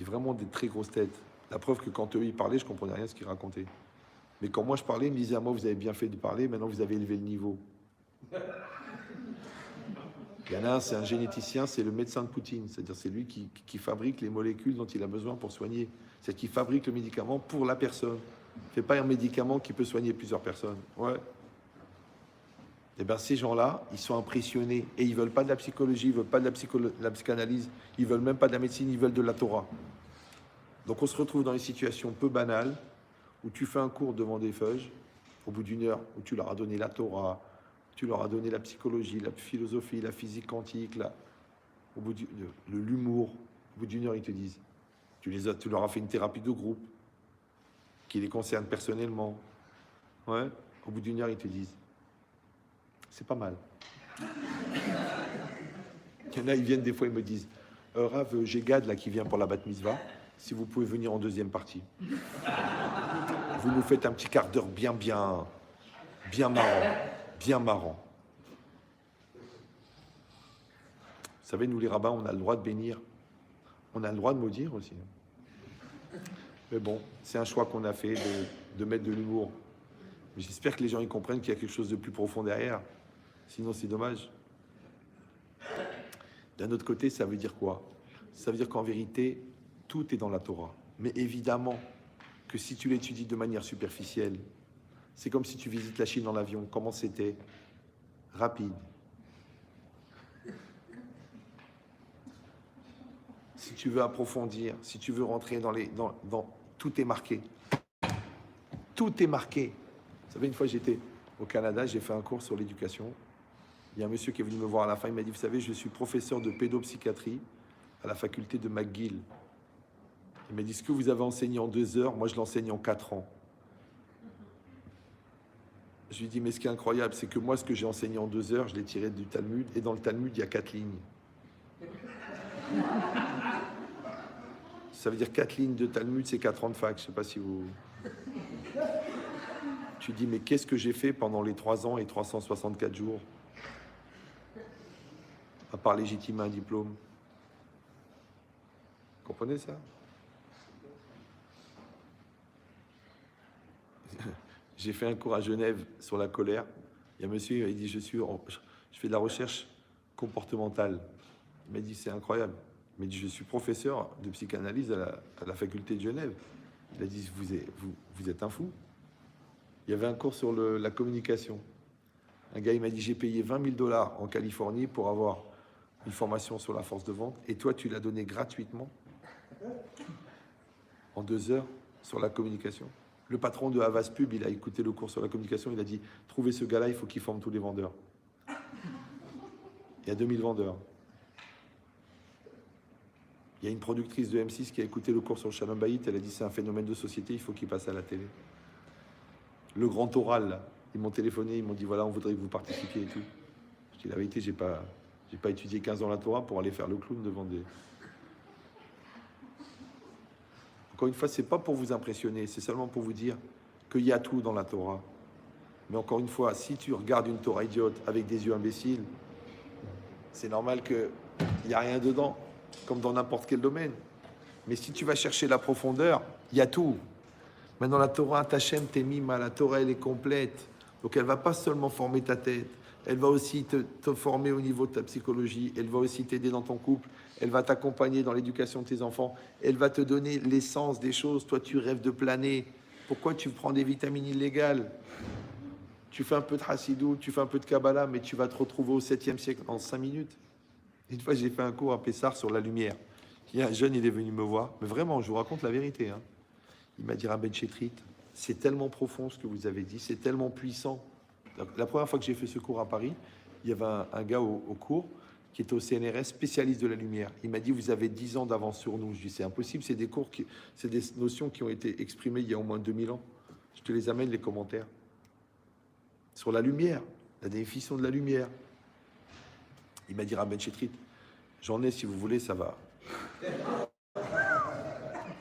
vraiment des très grosses têtes. La preuve que quand eux, ils parlaient, je ne comprenais rien à ce qu'ils racontaient. Mais quand moi, je parlais, ils me disaient à moi, vous avez bien fait de parler, maintenant, vous avez élevé le niveau. Il y en a un, c'est un généticien, c'est le médecin de Poutine. C'est-à-dire, c'est lui qui fabrique les molécules dont il a besoin pour soigner. C'est-à-dire qu'il fabrique le médicament pour la personne. Il ne fait pas un médicament qui peut soigner plusieurs personnes. Ouais. Et bien, ces gens-là, ils sont impressionnés. Et ils ne veulent pas de la psychologie, ils ne veulent pas de la psychanalyse, ils ne veulent même pas de la médecine, ils veulent de la Torah. Donc, on se retrouve dans des situations peu banales où tu fais un cours devant des feuilles, au bout d'1 heure, où tu leur as donné la Torah, tu leur as donné la psychologie, la philosophie, la physique quantique, l'humour. Au bout d'1 heure, ils te disent, tu leur as fait une thérapie de groupe qui les concerne personnellement. Ouais. Au bout d'1 heure, ils te disent, c'est pas mal. Il y en a, ils viennent des fois, ils me disent, Rav, j'ai Gad là qui vient pour la bat mitzvah. Si vous pouvez venir en 2e partie. vous nous faites un petit quart d'heure bien marrant, bien marrant. Vous savez, nous les rabbins, on a le droit de bénir, on a le droit de maudire aussi. Mais bon, c'est un choix qu'on a fait de mettre de l'humour. J'espère que les gens y comprennent qu'il y a quelque chose de plus profond derrière. Sinon, c'est dommage. D'un autre côté, ça veut dire quoi? Ça veut dire qu'en vérité, tout est dans la Torah. Mais évidemment que si tu l'étudies de manière superficielle, c'est comme si tu visites la Chine dans l'avion. Comment c'était? Rapide. Si tu veux approfondir, si tu veux rentrer tout est marqué. Tout est marqué. Vous savez, une fois j'étais au Canada, j'ai fait un cours sur l'éducation. Il y a un monsieur qui est venu me voir à la fin, il m'a dit, vous savez, je suis professeur de pédopsychiatrie à la faculté de McGill. Il m'a dit, ce que vous avez enseigné en 2 heures, moi je l'enseigne en 4 ans. Je lui ai dit, mais ce qui est incroyable, c'est que moi, ce que j'ai enseigné en 2 heures, je l'ai tiré du Talmud, et dans le Talmud, il y a 4 lignes. Ça veut dire 4 lignes de Talmud, c'est 4 ans de fac. Je ne sais pas si vous... Tu dis, mais qu'est-ce que j'ai fait pendant les 3 ans et 364 jours? À part légitimer un diplôme. Vous comprenez ça? J'ai fait un cours à Genève sur la colère. Il y a un monsieur, il dit, je fais de la recherche comportementale. Il m'a dit, c'est incroyable. Il m'a dit, je suis professeur de psychanalyse à la faculté de Genève. Il a dit, vous êtes un fou. Il y avait un cours sur la communication. Un gars, il m'a dit, j'ai payé $20 000 en Californie pour avoir une formation sur la force de vente. Et toi, tu l'as donné gratuitement en 2 heures sur la communication. Le patron de Havas Pub, il a écouté le cours sur la communication. Il a dit, trouvez ce gars-là, il faut qu'il forme tous les vendeurs. Il y a 2000 vendeurs. Il y a une productrice de M6 qui a écouté le cours sur le Shalom Bayit. Elle a dit, c'est un phénomène de société, il faut qu'il passe à la télé. Le grand oral, là, ils m'ont téléphoné, ils m'ont dit, voilà, on voudrait que vous participiez et tout. Je dis, la vérité, j'ai pas étudié 15 ans la Torah pour aller faire le clown devant des... Encore une fois, c'est pas pour vous impressionner, c'est seulement pour vous dire qu'il y a tout dans la Torah. Mais encore une fois, si tu regardes une Torah idiote avec des yeux imbéciles, c'est normal qu'il n'y a rien dedans, comme dans n'importe quel domaine. Mais si tu vas chercher la profondeur, il y a tout. Maintenant, la Torah, Tachem Temima, la Torah, elle est complète. Donc, elle ne va pas seulement former ta tête, elle va aussi te former au niveau de ta psychologie, elle va aussi t'aider dans ton couple, elle va t'accompagner dans l'éducation de tes enfants, elle va te donner l'essence des choses. Toi, tu rêves de planer. Pourquoi tu prends des vitamines illégales? Tu fais un peu de Hassidou, tu fais un peu de Kabbalah, mais tu vas te retrouver au 7e siècle en 5 minutes. Une fois, j'ai fait un cours à Pessar sur la lumière. Il y a un jeune, il est venu me voir, mais vraiment, je vous raconte la vérité, hein. Il m'a dit, Rabben Chetrit, c'est tellement profond ce que vous avez dit, c'est tellement puissant. La première fois que j'ai fait ce cours à Paris, il y avait un gars au cours qui était au CNRS, spécialiste de la lumière. Il m'a dit, vous avez 10 ans d'avance sur nous. Je dis, c'est impossible, c'est des cours, c'est des notions qui ont été exprimées il y a au moins 2000 ans. Je te les amène, les commentaires. Sur la lumière, la définition de la lumière. Il m'a dit, Rabben Chetrit, j'en ai, si vous voulez, ça va.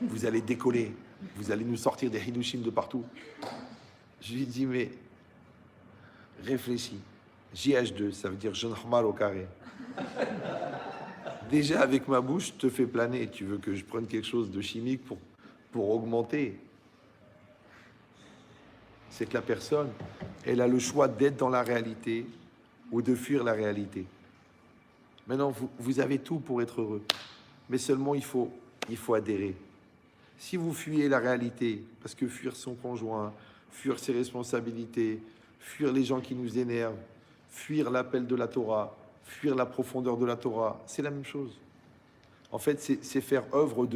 Vous allez décoller. Vous allez nous sortir des Hidushim de partout. Je lui ai dit, mais réfléchis. JH2, ça veut dire jeune normal au carré. Déjà, avec ma bouche, je te fais planer. Tu veux que je prenne quelque chose de chimique pour augmenter? C'est que la personne, elle a le choix d'être dans la réalité ou de fuir la réalité. Maintenant, vous avez tout pour être heureux. Mais seulement, il faut adhérer. Si vous fuyez la réalité, parce que fuir son conjoint, fuir ses responsabilités, fuir les gens qui nous énervent, fuir l'appel de la Torah, fuir la profondeur de la Torah, c'est la même chose. En fait, c'est faire œuvre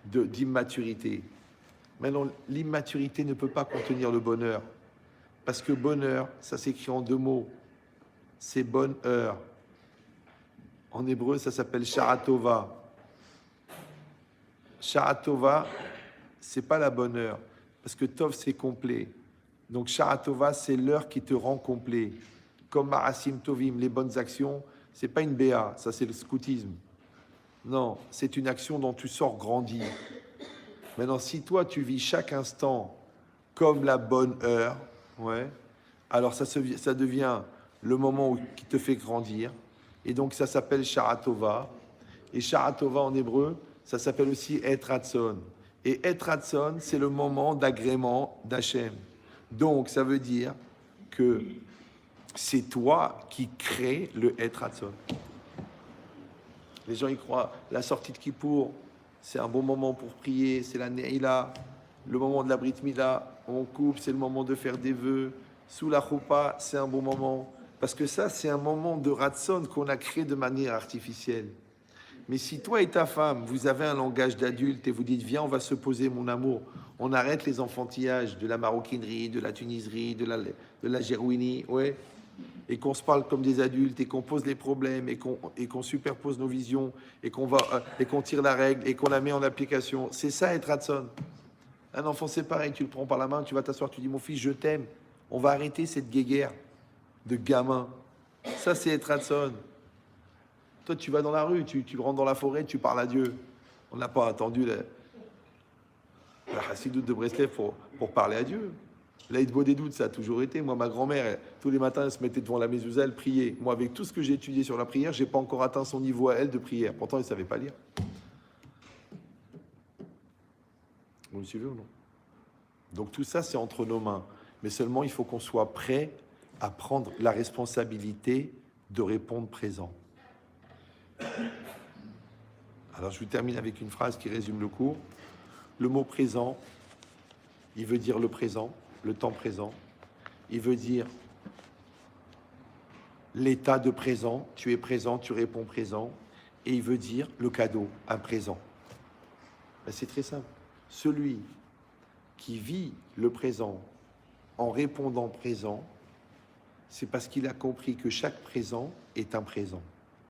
d'immaturité. Maintenant, l'immaturité ne peut pas contenir le bonheur. Parce que bonheur, ça s'écrit en 2 mots. C'est bonne heure. En hébreu, ça s'appelle Sharatova. Sharatova, c'est pas la bonne heure, parce que Tov, c'est complet. Donc Sharatova, c'est l'heure qui te rend complet. Comme Marasim Tovim, les bonnes actions, c'est pas une BA, ça c'est le scoutisme. Non, c'est une action dont tu sors grandi. Maintenant, si toi, tu vis chaque instant comme la bonne heure. Ouais. Alors ça devient le moment qui te fait grandir. Et donc ça s'appelle Sharatova. Et Sharatova en hébreu, ça s'appelle aussi Et Ratson. Et Et Ratson, c'est le moment d'agrément d'Hachem. Donc ça veut dire que c'est toi qui crée le Et Ratson. Les gens y croient. La sortie de Kippour, c'est un bon moment pour prier, c'est la Neila, le moment de la Brit Mila, on coupe, c'est le moment de faire des vœux. Sous la Choupa, c'est un bon moment. Parce que ça, c'est un moment de Ratson qu'on a créé de manière artificielle. Mais si toi et ta femme, vous avez un langage d'adulte et vous dites, viens, on va se poser, mon amour, on arrête les enfantillages de la maroquinerie, de la tuniserie, de la gérouinie, ouais, et qu'on se parle comme des adultes et qu'on pose les problèmes et qu'on superpose nos visions et qu'on tire la règle et qu'on la met en application. C'est ça être Ratson. Un enfant, c'est pareil, tu le prends par la main, tu vas t'asseoir, tu dis, mon fils, je t'aime. On va arrêter cette guéguerre de gamin. Ça, c'est être Ratson. Toi, tu vas dans la rue, tu rentres dans la forêt, tu parles à Dieu. On n'a pas attendu la chassidoute de Breslev pour parler à Dieu. L'Aïd Bodédoute, ça a toujours été. Moi, ma grand-mère, tous les matins, elle se mettait devant la mezouza, elle priait. Moi, avec tout ce que j'ai étudié sur la prière, je n'ai pas encore atteint son niveau à elle de prière. Pourtant, elle ne savait pas lire. Vous me suivez ou non? Donc tout ça, c'est entre nos mains. Mais seulement, il faut qu'on soit prêt à prendre la responsabilité de répondre présent. Alors, je vous termine avec une phrase qui résume le cours. Le mot présent, il veut dire le présent, le temps présent. Il veut dire l'état de présent. Tu es présent, tu réponds présent. Et il veut dire le cadeau, un présent. Ben, c'est très simple. Celui qui vit le présent en répondant présent, c'est parce qu'il a compris que chaque présent est un présent.